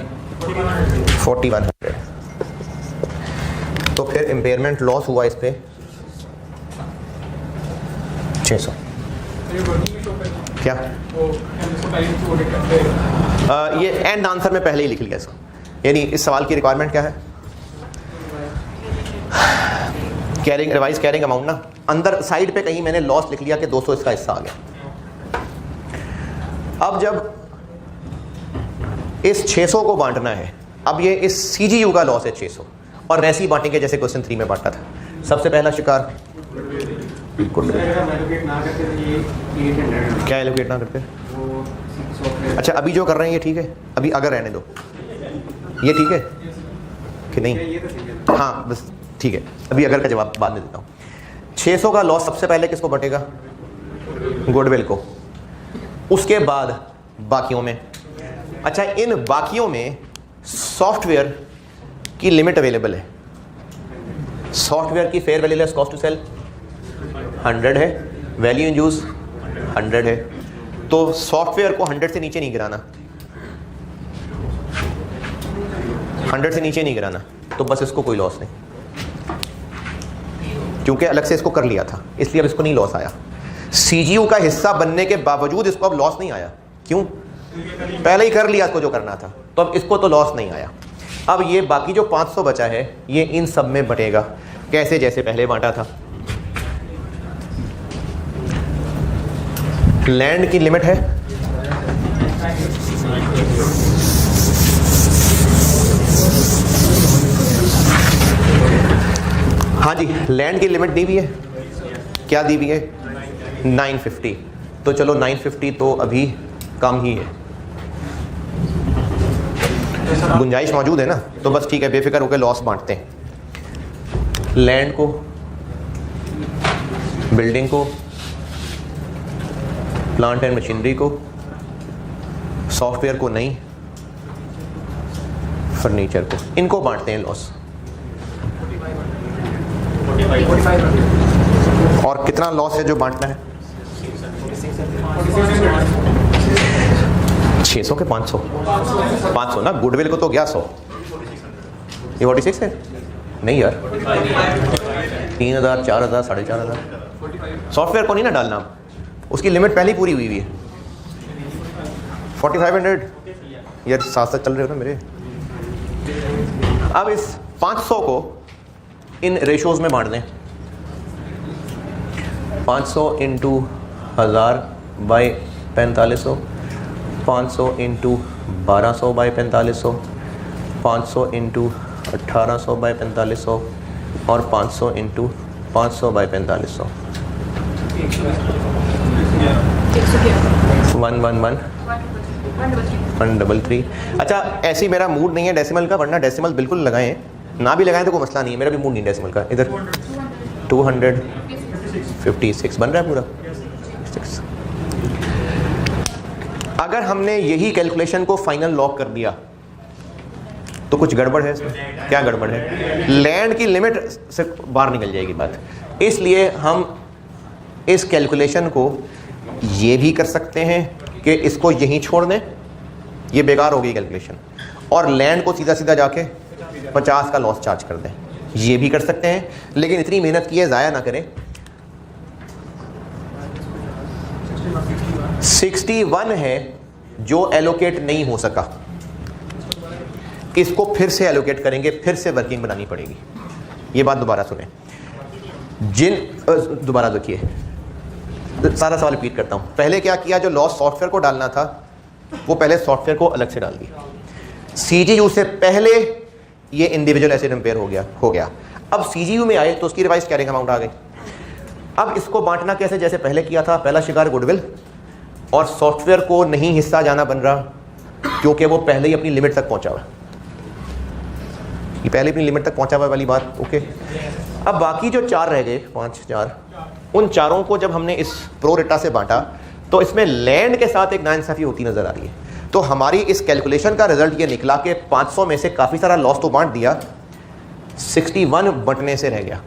4100। तो फिर इम्पेयरमेंट लॉस हुआ इस पे 600। क्या ये एंड आंसर में पहले ही लिख लिया इसको। यानी इस सवाल की रिक्वायरमेंट क्या है? कैरिंग रिवाइज कैरिंग अमाउंट ना, अंदर साइड पे कहीं मैंने लॉस लिख लिया कि 200 इसका हिस्सा आ गया। अब जब इस 600 को बांटना है, अब ये इस सीजीयू का लॉस है 600 और ऐसे ही बांटेंगे जैसे क्वेश्चन 3 में बांटा था। सबसे पहला शिकार क्या एलोकेट ना करते? अच्छा अभी जो कर रहे हैं ये ठीक है? अभी अगर रहने दो, ये ठीक है कि नहीं? हाँ बस ठीक है, अभी अगर का जवाब बाद में देता हूँ। 600 का लॉस सबसे पहले किसको बटेगा? गुडविल को, उसके बाद बाकियों में। अच्छा इन बाकियों में सॉफ्टवेयर की लिमिट अवेलेबल है। सॉफ्टवेयर की fair value less cost to sell 100 है, वैल्यू इन यूज 100 है। तो सॉफ्टवेयर को 100 से नीचे नहीं गिराना, 100 से नीचे नहीं गिराना, तो बस इसको कोई लॉस नहीं, क्योंकि अलग से इसको कर लिया था इसलिए अब इसको नहीं लॉस आया। सीजीयू का हिस्सा बनने के बावजूद इसको अब लॉस नहीं आया। क्यों? पहले ही कर लिया इसको जो करना था, तो अब इसको तो लॉस नहीं आया। अब ये बाकी जो 500 बचा है ये इन सब में बटेगा। कैसे? जैसे पहले बांटा था। लैंड की लिमिट है हाँ जी, लैंड की लिमिट दी हुई है। क्या दी हुई है? 950। तो चलो 950 तो अभी कम ही है, गुंजाइश मौजूद है ना, तो बस ठीक है, बेफिक्र होकर लॉस बांटते हैं। लैंड को, बिल्डिंग को, प्लांट एंड मशीनरी को, सॉफ्टवेयर को नहीं, फर्नीचर को, इनको बांटते हैं लॉस। और कितना लॉस है जो बांटना है? 600 के 500 ना, गुडविल को तो गया 100। ये 46 है? नहीं यार, 3000, 4000, 4500। सॉफ्टवेयर को नहीं ना डालना, उसकी लिमिट पहले ही पूरी हुई है। 4500 यार, साथ साथ चल रहे हो ना मेरे। अब इस 500 को इन रेशोज में बांट दें। 500 into 1000 by 4500, 500 into 1200 by 4500, 500 into 1800 by 4500 और 500 इंटू 500 बाई 4500। 111 133। अच्छा, ऐसी मेरा मूड नहीं है डेसिमल का, वरना डेसिमल बिल्कुल लगाएं, ना भी लगाएं तो कोई मसला नहीं है, मेरा भी मूड नहीं डेसिमल का। इधर 256 बन रहा है पूरा 6। अगर हमने यही कैलकुलेशन को फाइनल लॉक कर दिया तो कुछ गड़बड़ है इसमें। क्या गड़बड़ है? लैंड की लिमिट से बाहर निकल जाएगी बात। इसलिए हम इस कैलकुलेशन को ये भी कर सकते हैं कि इसको यहीं छोड़ दें, ये बेकार हो गई कैलकुलेशन, और लैंड को सीधा सीधा जाके 50 का लॉस चार्ज कर दें, ये भी कर सकते हैं। लेकिन इतनी मेहनत की है, ज़ाया ना करें। 61 है जो एलोकेट नहीं हो सका, इसको फिर से एलोकेट करेंगे, फिर से वर्किंग बनानी पड़ेगी। ये बात दोबारा सुने, दोबारा देखिए, सारा सवाल रिपीट करता हूँ। पहले क्या किया, जो लॉस सॉफ्टवेयर को डालना था वो पहले सॉफ्टवेयर को अलग से डाल दिया। सीजीयू से पहले ये इंडिविजुअल एसिड एम्पेयर हो गया। अब सीजीयू में आए तो उसकी रिवाइज कैरिंग अमाउंट आ गई। अब इसको बांटना कैसे, जैसे पहले किया था, पहला शिकार गुडविल, और सॉफ्टवेयर को नहीं हिस्सा जाना बन रहा क्योंकि वो पहले ही अपनी लिमिट तक पहुंचा हुआ, ये पहले अपनी लिमिट तक पहुंचा हुआ वाली बात। ओके, अब बाकी जो 4 रह गए, 5 4, उन चारों को जब हमने इस प्रो रेटा से बांटा तो इसमें लैंड के साथ एक नाइंसाफी होती नजर आ रही है। तो हमारी इस कैलकुलेशन का रिजल्ट ये निकला कि 500 में से काफ़ी सारा लॉस तो बांट दिया, 61 बंटने से रह गया।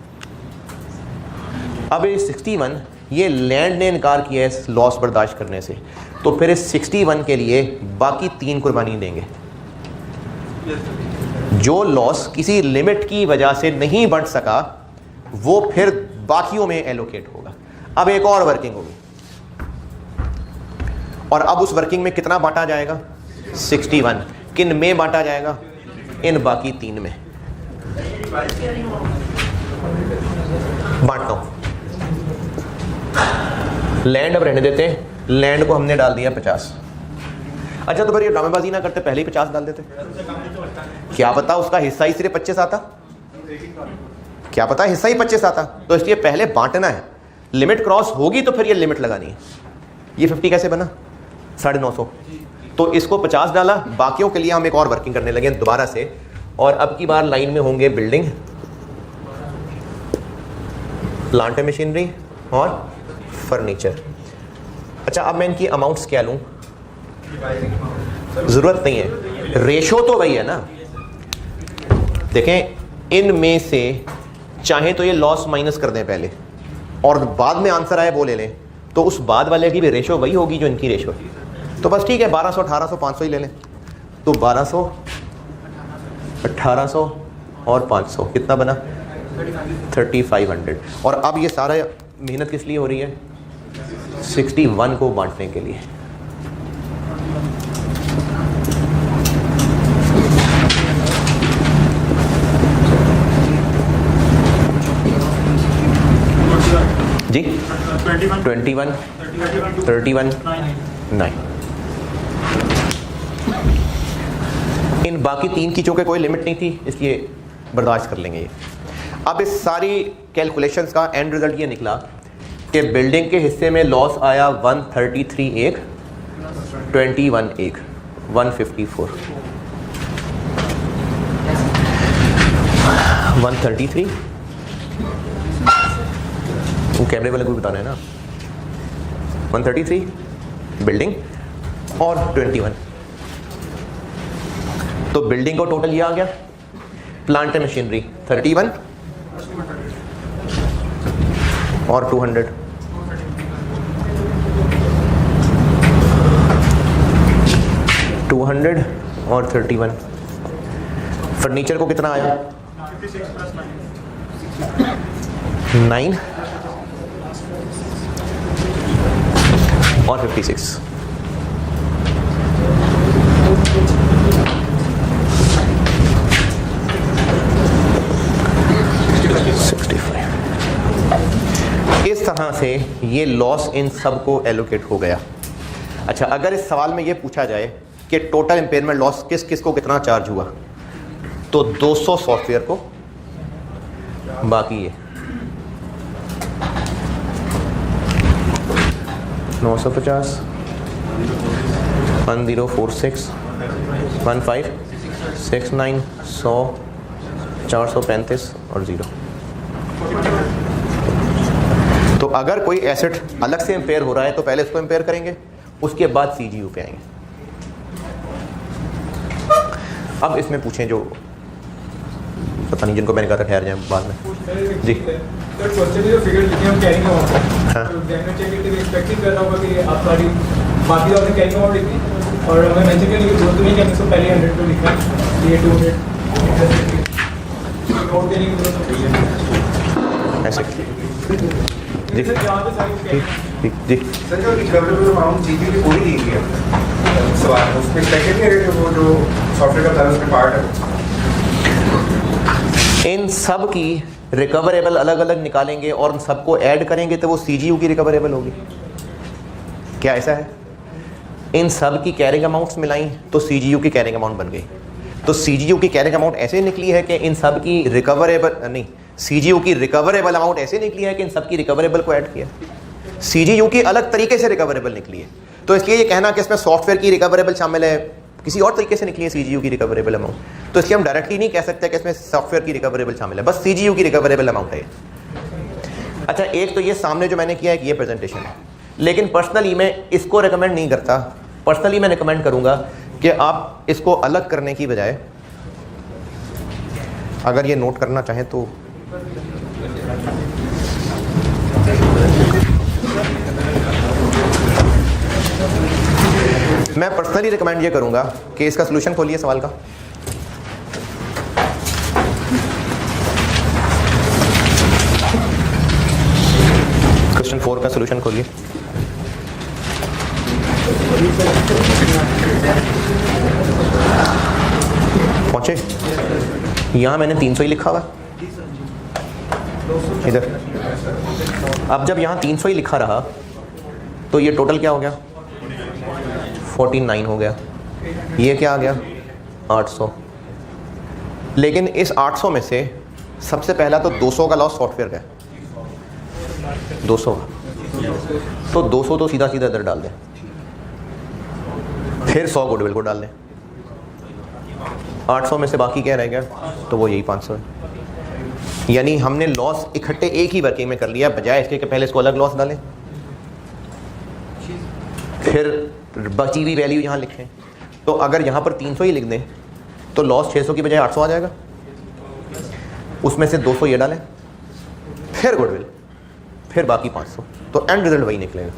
अब ये 61, ये लैंड ने इनकार किया है लॉस बर्दाश्त करने से, तो फिर इस 61 के लिए बाकी 3 कुर्बानी देंगे। जो लॉस किसी लिमिट की वजह से नहीं बढ़ सका वो फिर बाकियों में एलोकेट होगा। अब एक और वर्किंग होगी, और अब उस वर्किंग में कितना बांटा जाएगा? 61। किन में बांटा जाएगा? इन बाकी 3 में बांटता हूं। लैंड अब रहने देते हैं, लैंड को हमने डाल दिया 50। अच्छा, तो फिर ये ड्रामेबाजी ना करते, पहले ही 50 डाल देते। क्या पता उसका हिस्सा ही सिर्फ 25 आता, क्या पता हिस्सा ही 25 आता। तो इसलिए पहले बांटना है, लिमिट क्रॉस होगी तो फिर ये लिमिट लगानी है। ये 50 कैसे बना? 950। तो इसको 50 डाला, बाकियों के लिए हम एक और वर्किंग करने लगे दोबारा से, और अब की बार लाइन में होंगे बिल्डिंग, प्लांट एंड मशीनरी और फर्नीचर। अच्छा, अब मैं इनकी अमाउंट्स क्या लूँ? ज़रूरत नहीं है, रेशो तो वही है ना। देखें, इनमें से चाहे तो ये लॉस माइनस कर दें पहले और बाद में आंसर आए वो ले लें, तो उस बाद वाले की भी रेशो वही होगी जो इनकी रेशो। तो बस ठीक है, 1200 1800 500 ही ले लें। तो 1200 1800 और 500 कितना बना? 3500। और अब ये सारा मेहनत किस लिए हो रही है? 61 को बांटने के लिए। जी 21 31 9। इन बाकी 3 की चूंकि कोई लिमिट नहीं थी इसलिए बर्दाश्त कर लेंगे ये। अब इस सारी कैलकुलेशंस का एंड रिजल्ट ये निकला कि बिल्डिंग के हिस्से में लॉस आया 133 एक, 21 एक, 154, 133। वो कैमरे वाले को भी बताना है ना। 133 बिल्डिंग और 21, तो बिल्डिंग को टोटल ये आ गया। प्लांट एंड मशीनरी 31 और 200, और 31। फर्नीचर को कितना आया? 9 और 56। इस तरह से ये लॉस इन सब को एलोकेट हो गया। अच्छा, अगर इस सवाल में ये पूछा जाए कि टोटल इम्पेयरमेंट लॉस किस किस को कितना चार्ज हुआ, तो 200 सॉफ्टवेयर को, बाकी ये 950 1046 15 69 100 435 और 0। तो अगर कोई एसेट अलग से इम्पेयर हो रहा है तो पहले उसको इम्पेयर करेंगे, उसके बाद CGU पे आएंगे। अब इसमें पूछें जो पता नहीं जिनको मैंने कहा था ठहर जाए बाद में जी। और मैं मेंशन करने की जरूरत नहीं है कि इसको पहले 100 पे लिखा है, ये 200 नोट देने की जरूरत नहीं है ऐसे जी ठीक जी। सर जो रिकवरेबल अमाउंट जीपी की पूरी दी गई है सवाल उसमें सेकंड है कि वो जो सॉफ्टवेयर का था उसमें पार्ट है इन सब की रिकवरेबल अलग अलग निकालेंगे और उन सबको ऐड करेंगे तो वो CGU की रिकवरेबल होगी। क्या ऐसा है? इन सब की कैरिंग अमाउंट्स मिलाई तो CGU की कैरिंग अमाउंट बन गई। तो CGU की कैरिंग अमाउंट ऐसे निकली है कि इन सब की रिकवरेबल नहीं, CGU की रिकवरेबल अमाउंट ऐसे निकली है कि इन सब की रिकवरेबल को ऐड किया। CGU की अलग तरीके से रिकवरेबल निकली है। तो इसलिए ये कहना कि इसमें सॉफ्टवेयर की रिकवरेबल शामिल है, किसी और तरीके से निकली है CGU की रिकवरेबल अमाउंट, तो इसलिए हम डायरेक्टली नहीं कह सकते कि इसमें सॉफ्टवेयर की रिकवरेबल शामिल है, बस CGU की रिकवरेबल अमाउंट है। अच्छा, एक तो ये सामने जो मैंने किया है कि ये प्रेजेंटेशन है, लेकिन पर्सनली मैं इसको रिकमेंड नहीं करता। पर्सनली मैं रिकमेंड करूंगा कि आप इसको अलग करने की बजाय अगर ये नोट करना चाहें तो मैं पर्सनली रिकमेंड ये करूंगा कि इसका सलूशन खोलिए सवाल का। क्वेश्चन 4 का सलूशन खोलिए। पहुंचे? यहां मैंने 300 ही लिखा हुआ इधर। अब जब यहां 300 ही लिखा रहा तो ये टोटल क्या हो गया? 49 हो गया। ये क्या आ गया? 800। लेकिन इस 800 में से सबसे पहला तो 200 का लॉस सॉफ्टवेयर का है, 200। तो 200 तो सीधा सीधा इधर डाल दें, फिर 100 गुडविल को डाल दें। 800 में से बाकी क्या रह गया? तो वो यही 500 है। यानी हमने लॉस इकट्ठे एक ही वर्किंग में कर लिया, बजाय इसके कि पहले इसको अलग लॉस डालें फिर बची हुई वैल्यू यहाँ लिखें। तो अगर यहाँ पर 300 ही लिख दें तो लॉस 600 की बजाय 800 आ जाएगा। उसमें से 200 ये डालें, फिर गुडविल, फिर बाकी 500, तो एंड रिजल्ट वही निकलेगा।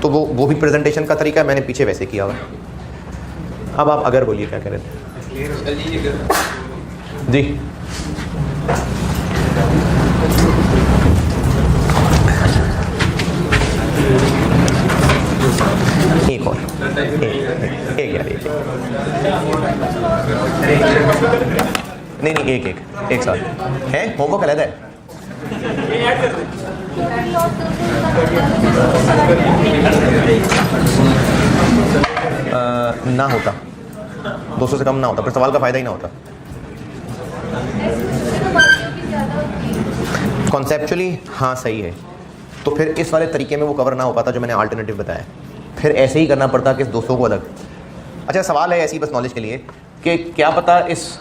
तो वो भी प्रेजेंटेशन का तरीका है, मैंने पीछे वैसे किया हुआ। अब आप अगर बोलिए क्या कह रहे थे जी। एक और एक यार नहीं एक साथ है, होमवर्क अलग है। ना होता 200 से कम ना होता, फिर सवाल का फायदा ही ना होता। कॉन्सेप्चुअली हाँ सही है, तो फिर इस वाले तरीके में वो कवर ना हो पाता जो मैंने अल्टरनेटिव बताया, फिर ऐसे ही करना पड़ता कि इस 200 को अलग। अच्छा, सवाल है ऐसी बस नॉलेज के लिए कि क्या पता इस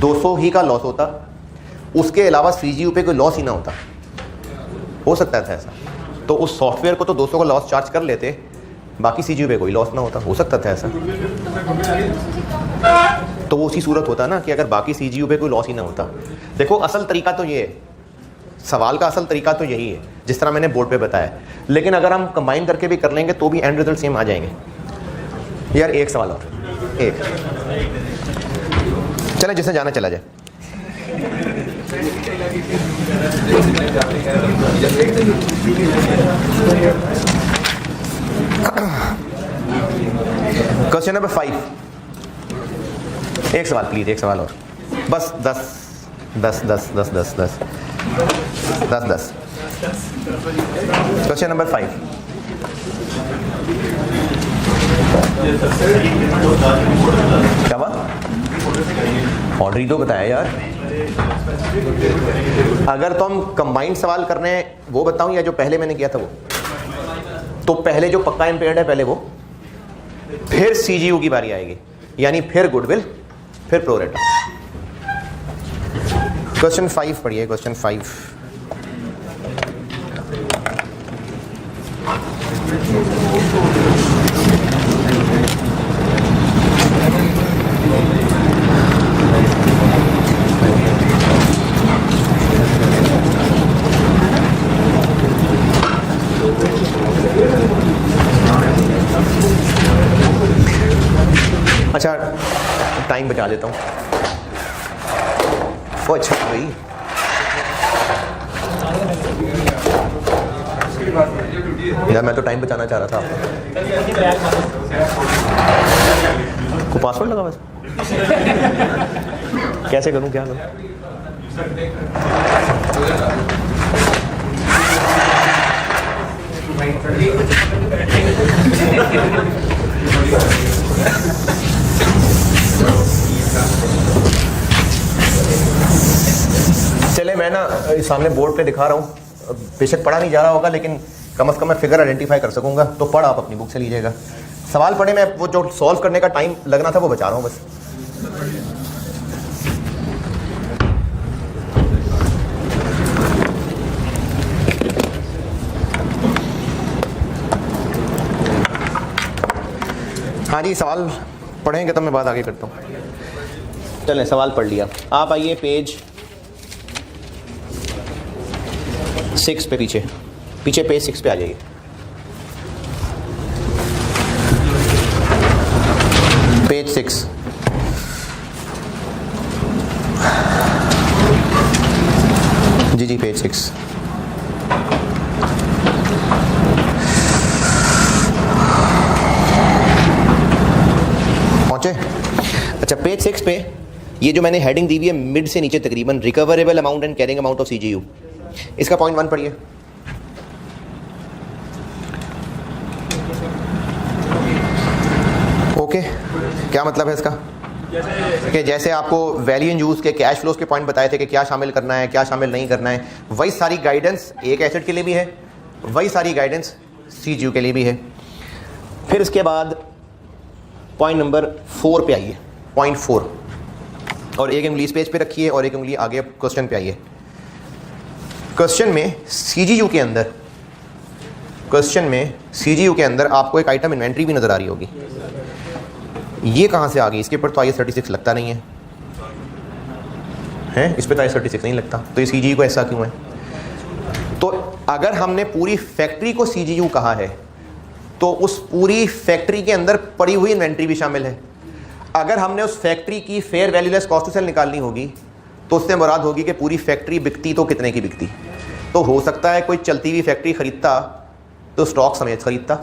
200 ही का लॉस होता, उसके अलावा CGU पे कोई लॉस ही ना होता, हो सकता था ऐसा। तो उस सॉफ्टवेयर को तो 200 का लॉस चार्ज कर लेते, बाकी CGU पे कोई लॉस ना होता, हो सकता था ऐसा। तो वो उसी सूरत होता ना कि अगर बाकी CGU पे कोई लॉस ही ना होता। देखो असल तरीका तो ये है, सवाल का असल तरीका तो यही है जिस तरह मैंने बोर्ड पे बताया, लेकिन अगर हम कंबाइन करके भी कर लेंगे तो भी एंड रिजल्ट सेम आ जाएंगे। यार एक सवाल और, एक चले जिसने जाना चला जाए। क्वेश्चन नंबर 5, एक सवाल प्लीज, एक सवाल और बस। 10 क्वेश्चन नंबर 5। क्या बात? ऑर्डर ही तो बताया यार। अगर तो हम कंबाइंड सवाल कर रहे हैं वो बताऊं या जो पहले मैंने किया था वो? तो पहले जो पक्का इम्पेयर्ड है पहले वो, फिर सीजीयू की बारी आएगी, यानी फिर गुडविल, फिर प्रोरेटा। क्वेश्चन 5 पढ़िए, क्वेश्चन 5। अच्छा टाइम बचा देता हूँ। वो अच्छा भाई, यार मैं तो टाइम बचाना चाह रहा था आपको। को पासवर्ड लगा बस, कैसे करूँ, क्या करूँ? चले मैं ना सामने बोर्ड पे दिखा रहा हूँ, बेशक पढ़ा नहीं जा रहा होगा लेकिन कम से कम मैं फिगर आइडेंटिफाई कर सकूंगा, तो पढ़ आप अपनी बुक से लीजिएगा। सवाल पढ़े, मैं वो जो सॉल्व करने का टाइम लगना था वो बचा रहा हूँ बस। हाँ जी, सवाल पढ़ेंगे तो मैं बात आगे करता हूँ। चलें, सवाल पढ़ लिया। आप आइए पेज 6 पे, पीछे पेज 6 पे आ जाइए। पेज 6। जी पेज 6। पहुंचे? अच्छा, पेज 6 पे ये जो मैंने हेडिंग दी हुई है मिड से नीचे तकरीबन, recoverable amount and carrying amount of CGU, इसका पॉइंट 1 पढ़िए। ओके, क्या मतलब है इसका? कि जैसे आपको वैल्यू इन यूज़ के कैश फ्लोज के पॉइंट बताए थे कि क्या शामिल करना है, क्या शामिल नहीं करना है, वही सारी गाइडेंस एक एसेट के लिए भी है, वही सारी गाइडेंस सीजीयू के लिए भी है। फिर इसके बाद पॉइंट नंबर 4 पे आइए, पॉइंट 4, और एक उंगली इस पेज पे रखिए और एक उंगली आगे क्वेश्चन पे आइए। क्वेश्चन में सीजीयू के अंदर आपको एक आइटम इन्वेंट्री भी नज़र आ रही होगी। ये कहाँ से आ गई? इसके ऊपर तो IS36 लगता नहीं है, इस पर तो IS36 नहीं लगता, तो ये सीजीयू को ऐसा क्यों है? तो अगर हमने पूरी फैक्ट्री को सीजीयू कहा है तो उस पूरी फैक्ट्री के अंदर पड़ी हुई इन्वेंट्री भी शामिल है। अगर हमने उस फैक्ट्री की fair value less cost to sell निकालनी होगी तो उससे मुराद होगी कि पूरी फैक्ट्री बिकती तो कितने की बिकती। तो हो सकता है कोई चलती हुई फैक्ट्री ख़रीदता तो स्टॉक समेत ख़रीदता,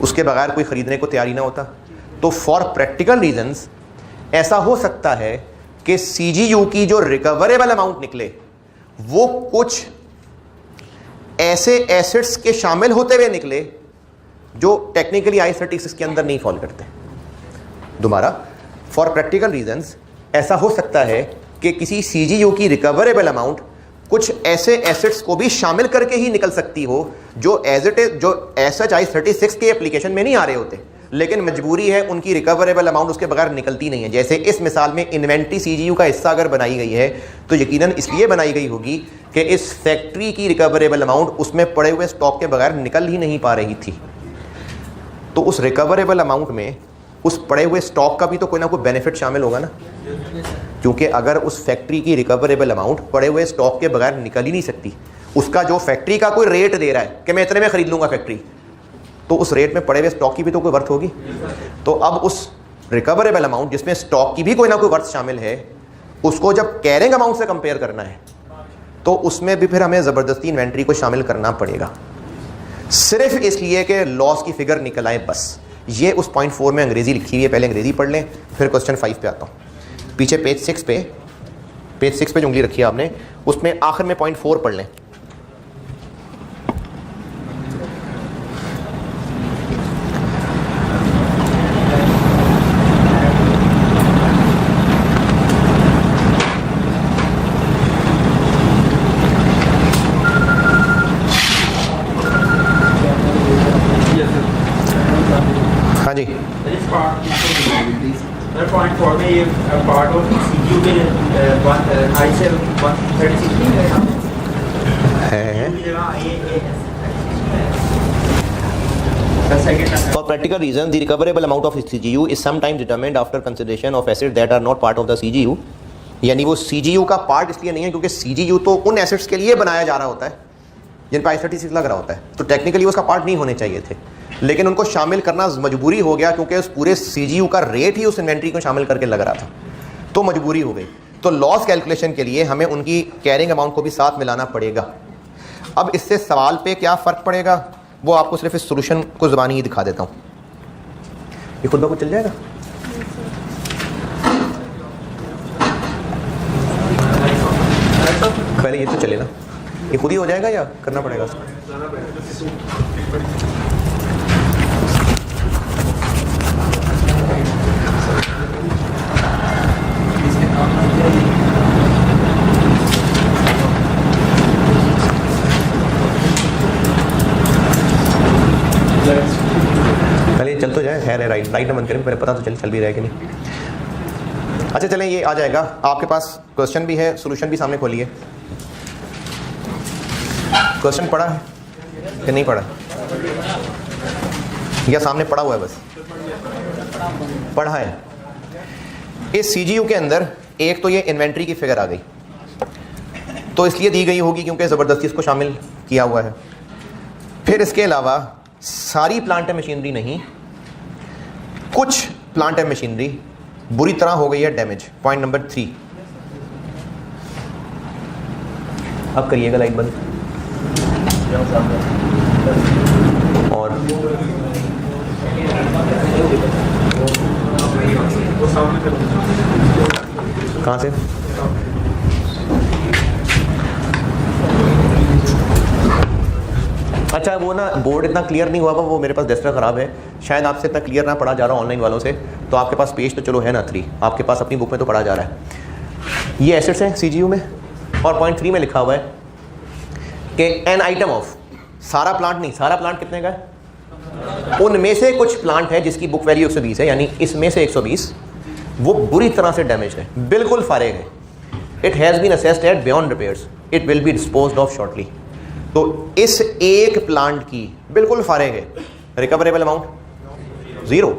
उसके बगैर कोई ख़रीदने को तैयारी ना होता। तो फॉर प्रैक्टिकल रीजंस ऐसा हो सकता है कि सीजीयू की जो रिकवरेबल अमाउंट निकले वो कुछ ऐसे एसेट्स के शामिल होते हुए निकले जो टेक्निकली IS36 के अंदर नहीं फॉल करते। दोबारा, फॉर प्रैक्टिकल रीजंस ऐसा हो सकता है कि किसी सीजीयू की रिकवरेबल अमाउंट कुछ ऐसे एसेट्स को भी शामिल करके ही निकल सकती हो जो एज इट इज, जो एसएच IS36 के एप्लीकेशन में नहीं आ रहे होते, लेकिन मजबूरी है उनकी रिकवरेबल अमाउंट उसके बगैर निकलती नहीं है। जैसे इस मिसाल में इन्वेंट्री सीजीयू का हिस्सा अगर बनाई गई है तो यकीनन इसलिए बनाई गई होगी कि इस फैक्ट्री की रिकवरेबल अमाउंट उसमें पड़े हुए स्टॉक के बगैर निकल ही नहीं पा रही थी। तो उस रिकवरेबल अमाउंट में उस पड़े हुए स्टॉक का भी तो कोई ना कोई बेनिफिट शामिल होगा ना, क्योंकि अगर उस फैक्ट्री की रिकवरेबल अमाउंट पड़े हुए स्टॉक के बगैर निकल ही नहीं सकती, उसका जो फैक्ट्री का कोई रेट दे रहा है कि मैं इतने में खरीद लूँगा फैक्ट्री, तो उस रेट में पड़े हुए स्टॉक की भी तो कोई वर्थ होगी। तो अब उस रिकवरेबल अमाउंट जिसमें स्टॉक की भी कोई ना कोई वर्थ शामिल है, उसको जब कैरिंग अमाउंट से कंपेयर करना है तो उसमें भी फिर हमें ज़बरदस्ती इन्वेंट्री को शामिल करना पड़ेगा, सिर्फ इसलिए कि लॉस की फिगर निकल आए बस। ये उस पॉइंट 4 में अंग्रेज़ी लिखी हुई है, पहले अंग्रेज़ी पढ़ लें फिर क्वेश्चन 5 पे आता हूँ। पीछे पेज 6 पे जो उंगली रखी है आपने, उसमें आखिर में पॉइंट 4 पढ़ लें। पार्ट ऑफ सीजीयू के 1 से 136 है। For practical reasons, the recoverable amount of CGU is sometimes determined after consideration of assets that are not part of the CGU. यानी वो CGU का पार्ट इसलिए नहीं है क्योंकि CGU तो उन एसेट्स के लिए बनाया जा रहा होता है जिन पर I-36 लग रहा होता है, तो टेक्निकली उसका पार्ट नहीं होने चाहिए थे, लेकिन उनको शामिल करना मजबूरी हो गया क्योंकि उस पूरे CGU का रेट ही उस इन्वेंट्री को शामिल करके लग रहा था, तो मजबूरी हो गई। तो लॉस कैलकुलेशन के लिए हमें उनकी कैरिंग अमाउंट को भी साथ मिलाना पड़ेगा। अब इससे सवाल पे क्या फ़र्क पड़ेगा वो आपको सिर्फ इस सोल्यूशन को ज़बानी ही दिखा देता हूँ। ये खुद ब खुद चल जाएगा। पहले ये तो चले ना, ये खुद ही हो जाएगा या करना पड़ेगा उसको? पहले चल तो जाए, खैर है, राइट ना बंद करें, पहले पता तो चल भी रहा है कि नहीं। अच्छा चलें, ये आ जाएगा। आपके पास क्वेश्चन भी है, सॉल्यूशन भी सामने खोलिए। क्वेश्चन पढ़ा है कि नहीं पढ़ा, या सामने पढ़ा हुआ है? बस पढ़ा है। इस CGU के अंदर एक तो ये इन्वेंट्री की फिगर आ गई, तो इसलिए दी गई होगी क्योंकि ज़बरदस्ती इसको शामिल किया हुआ है। फिर इसके अलावा सारी प्लांट एंड मशीनरी नहीं, कुछ प्लांट एंड मशीनरी बुरी तरह हो गई है डैमेज। Point number 3। अब करिएगा लाइट बंद। और कहाँ से? अच्छा वो ना बोर्ड इतना क्लियर नहीं हुआ, वो मेरे पास डेस्टर ख़राब है, शायद आपसे इतना क्लियर ना पढ़ा जा रहा ऑनलाइन वालों से, तो आपके पास पेज तो चलो है ना 3, आपके पास अपनी बुक में तो पढ़ा जा रहा है। ये एसेट्स हैं CGU में, और पॉइंट 3 में लिखा हुआ है कि एन आइटम ऑफ, सारा प्लांट नहीं, सारा प्लांट कितने का है? उनमें से कुछ प्लांट है जिसकी बुक वैल्यू 120 है, यानी इसमें से 120 वो बुरी तरह से डैमेज है, बिल्कुल फारेग है। It has been assessed at beyond repairs, it will be disposed of shortly. तो इस एक प्लांट की बिल्कुल फारेग है, रिकवरेबल अमाउंट 0,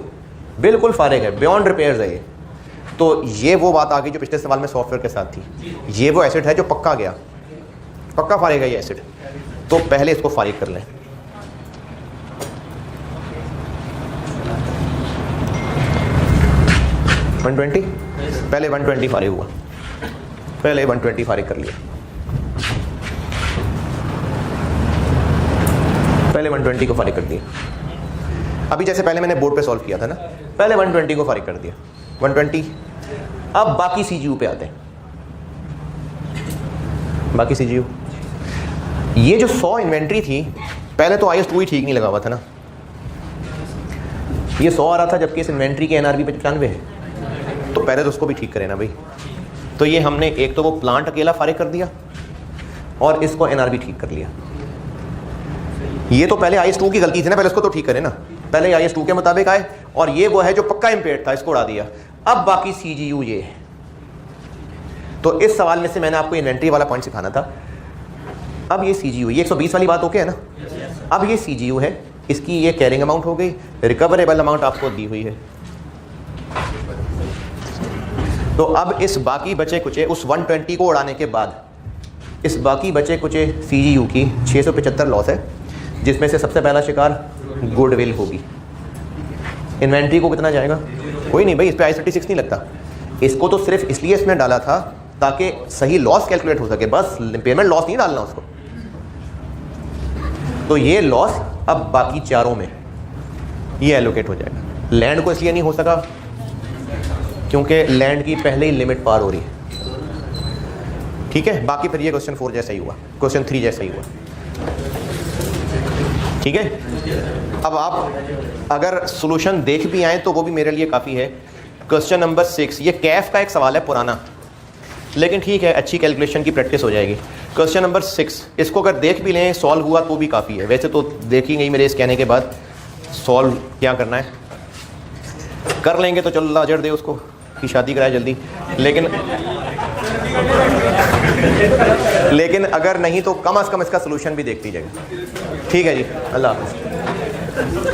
बिल्कुल फारेग है, बियॉन्ड रिपेयर्स है ये। तो ये वो बात आ गई जो पिछले सवाल में सॉफ्टवेयर के साथ थी। ये वो एसेट है जो पक्का गया, पक्का फारेग है ये एसेट, तो पहले इसको फारिग कर लें। पहले 120 फारिग हुआ, पहले 120 फारिग कर लिया, पहले 120 को फारिग कर दिया। अभी जैसे पहले मैंने बोर्ड पे सॉल्व किया था ना, पहले 120 को फारिग कर दिया, 120। अब बाकी CGU पे आते हैं। बाकी CGU, ये जो 100 इन्वेंट्री थी, पहले तो IS2 ही ठीक नहीं लगा हुआ था ना, ये 100 आ रहा था जबकि इस इन्वेंट्री के NRV 95 है, तो पहले तो उसको भी ठीक करें ना भाई। तो ये हमने एक तो वो प्लांट अकेला फारिग कर दिया और इसको NRV ठीक कर लिया। ये तो पहले IS2 की गलती थी ना, पहले इसको तो ठीक करें ना, पहले IS2 के मुताबिक आए, और ये वो है जो पक्का इम्पेयर्ड था, इसको उड़ा दिया। अब बाकी CGU ये है। तो इस सवाल में से मैंने आपको इन्वेंट्री वाला पॉइंट सिखाना था। अब ये CGU, ये 120 वाली बात ओके है ना? अब ये CGU है, इसकी ये कैरिंग अमाउंट हो गई, रिकवरेबल अमाउंट आपको दी हुई है। तो अब इस बाकी बचे कुचे उस 120 को उड़ाने के बाद इस बाकी बचे कुचे CGU की 675 लॉस है, जिसमें से सबसे पहला शिकार गुडविल होगी। इन्वेंट्री को कितना जाएगा? कोई नहीं भाई, इस पे I-36 नहीं लगता, इसको तो सिर्फ इसलिए इसमें डाला था ताकि सही लॉस कैलकुलेट हो सके, बस पेमेंट लॉस नहीं डालना उसको। तो ये लॉस अब बाकी चारों में ये एलोकेट हो जाएगा। लैंड को इसलिए नहीं हो सका क्योंकि लैंड की पहले ही लिमिट पार हो रही है, ठीक है। बाकी फिर ये क्वेश्चन 4 जैसा ही हुआ, क्वेश्चन 3 जैसा ही हुआ, ठीक है। अब आप अगर सॉल्यूशन देख भी आए तो वो भी मेरे लिए काफ़ी है। क्वेश्चन नंबर 6, ये कैफ का एक सवाल है पुराना, लेकिन ठीक है, अच्छी कैलकुलेशन की प्रैक्टिस हो जाएगी। क्वेश्चन नंबर 6, इसको अगर देख भी लें, सॉल्व हुआ तो भी काफ़ी है। वैसे तो देखेंगे ही मेरे इस कहने के बाद, सॉल्व क्या करना है कर लेंगे तो चलो अल्लाह अजर दे उसको, इसकी शादी कराए जल्दी, लेकिन अगर नहीं तो कम से कम इसका सलूशन भी देख लीजिएगा। ठीक है जी, अल्लाह हाफ़िज़।